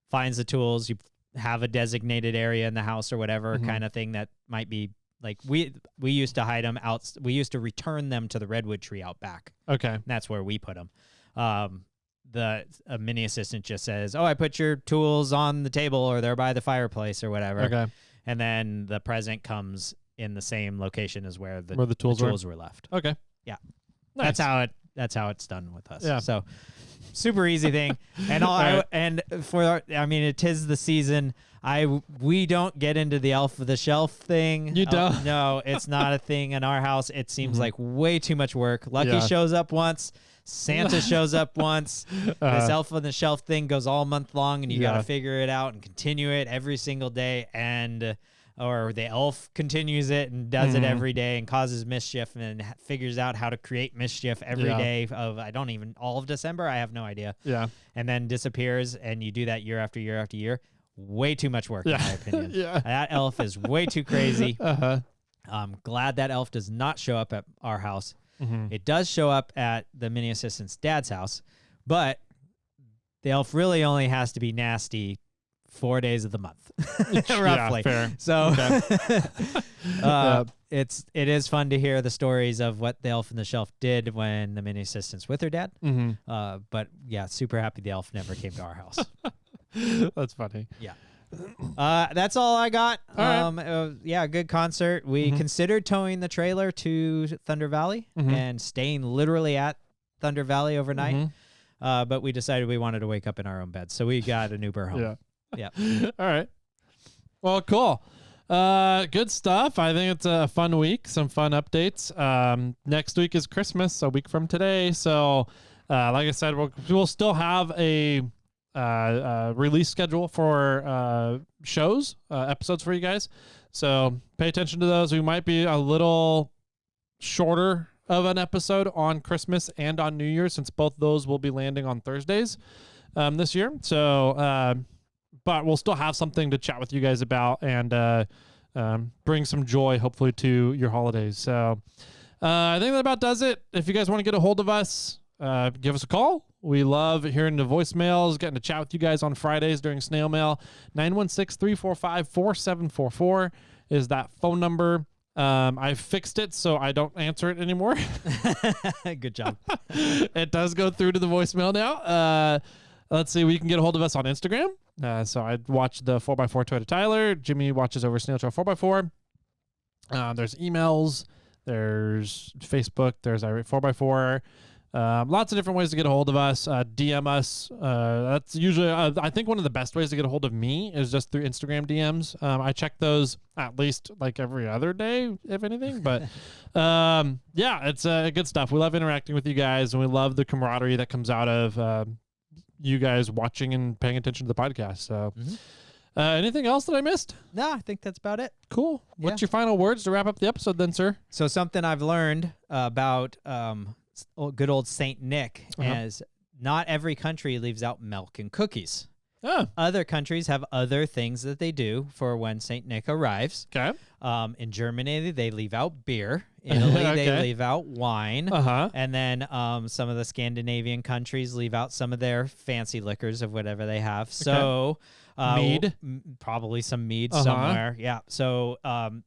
Finds the tools. You have a designated area in the house or whatever kind of thing that might be. Like, we used to hide them out. We used to return them to the redwood tree out back. Okay. And that's where we put them. The mini assistant just says, "Oh, I put your tools on the table, or they're by the fireplace, or whatever." Okay. And then the present comes in the same location as where the tools were left. Okay. Yeah. Nice. That's how it's done with us. Yeah. So super easy thing. And it is the season. We don't get into the elf of the shelf thing. You don't? No, it's not a thing in our house. It seems like way too much work. Lucky shows up once. Santa shows up once. This elf on the shelf thing goes all month long, and you got to figure it out and continue it every single day. And or the elf continues it and does it every day and causes mischief and figures out how to create mischief every day of all of December. I have no idea. Yeah. And then disappears, and you do that year after year after year. Way too much work, in my opinion. That elf is way too crazy. I'm glad that elf does not show up at our house. It does show up at the mini assistant's dad's house, but the elf really only has to be nasty 4 days of the month, roughly. Fair. So it is fun to hear the stories of what the elf on the shelf did when the mini assistant's with her dad. But yeah, super happy the elf never came to our house. That's funny. Yeah. That's all I got. All right. Good concert. We considered towing the trailer to Thunder Valley and staying literally at Thunder Valley overnight. But we decided we wanted to wake up in our own beds, so we got an Uber home. Yeah. All right. Well, cool. Good stuff. I think it's a fun week. Some fun updates. Next week is Christmas, a week from today. So, like I said, we'll still have a release schedule for shows, episodes for you guys. So pay attention to those. We might be a little shorter of an episode on Christmas and on New Year, since both those will be landing on Thursdays this year. So, but we'll still have something to chat with you guys about and bring some joy, hopefully, to your holidays. So I think that about does it. If you guys want to get a hold of us, give us a call. We love hearing the voicemails, getting to chat with you guys on Fridays during snail mail. 916-345-4744 is that phone number. I fixed it so I don't answer it anymore. Good job. It does go through to the voicemail now. Let's see. We can get a hold of us on Instagram. So I watch the 4x4 Toyota Tyler. Jimmy watches over SnailTrail4x4. There's emails. There's Facebook. There's Irate 4x4. Lots of different ways to get a hold of us. DM us. That's usually, I think one of the best ways to get a hold of me is just through Instagram DMs. I check those at least like every other day, if anything. But yeah, it's good stuff. We love interacting with you guys, and we love the camaraderie that comes out of you guys watching and paying attention to the podcast. So anything else that I missed? No, I think that's about it. Cool. What's your final words to wrap up the episode then, sir? So something I've learned about good old Saint Nick is not every country leaves out milk and cookies. Other countries have other things that they do for when Saint Nick arrives. Okay. In Germany, they leave out beer. Italy, they leave out wine. And then some of the Scandinavian countries leave out some of their fancy liquors of whatever they have. So mead, probably some mead somewhere. Yeah. So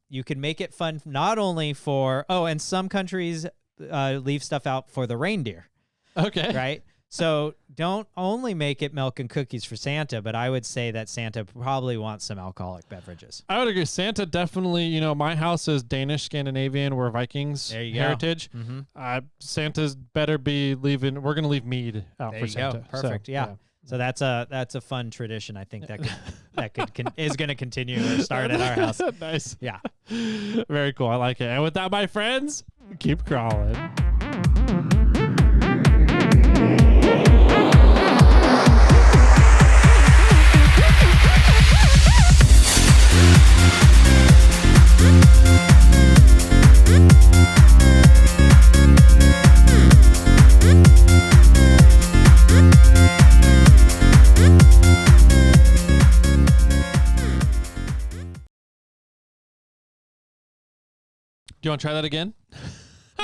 you can make it fun not only for and some countries leave stuff out for the reindeer. Okay. Right? So don't only make it milk and cookies for Santa, but I would say that Santa probably wants some alcoholic beverages. I would agree. Santa definitely, my house is Danish, Scandinavian. We're Vikings heritage. Santa's better be leaving. We're going to leave mead out for Santa. Perfect. So, yeah. So that's a fun tradition. I think that is going to continue or start at our house. Nice. Yeah. Very cool. I like it. And with that, my friends, keep crawling. Do you want to try that again?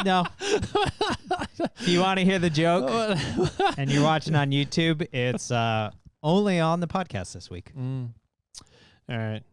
No. If you want to hear the joke and you're watching on YouTube, it's only on the podcast this week. All right.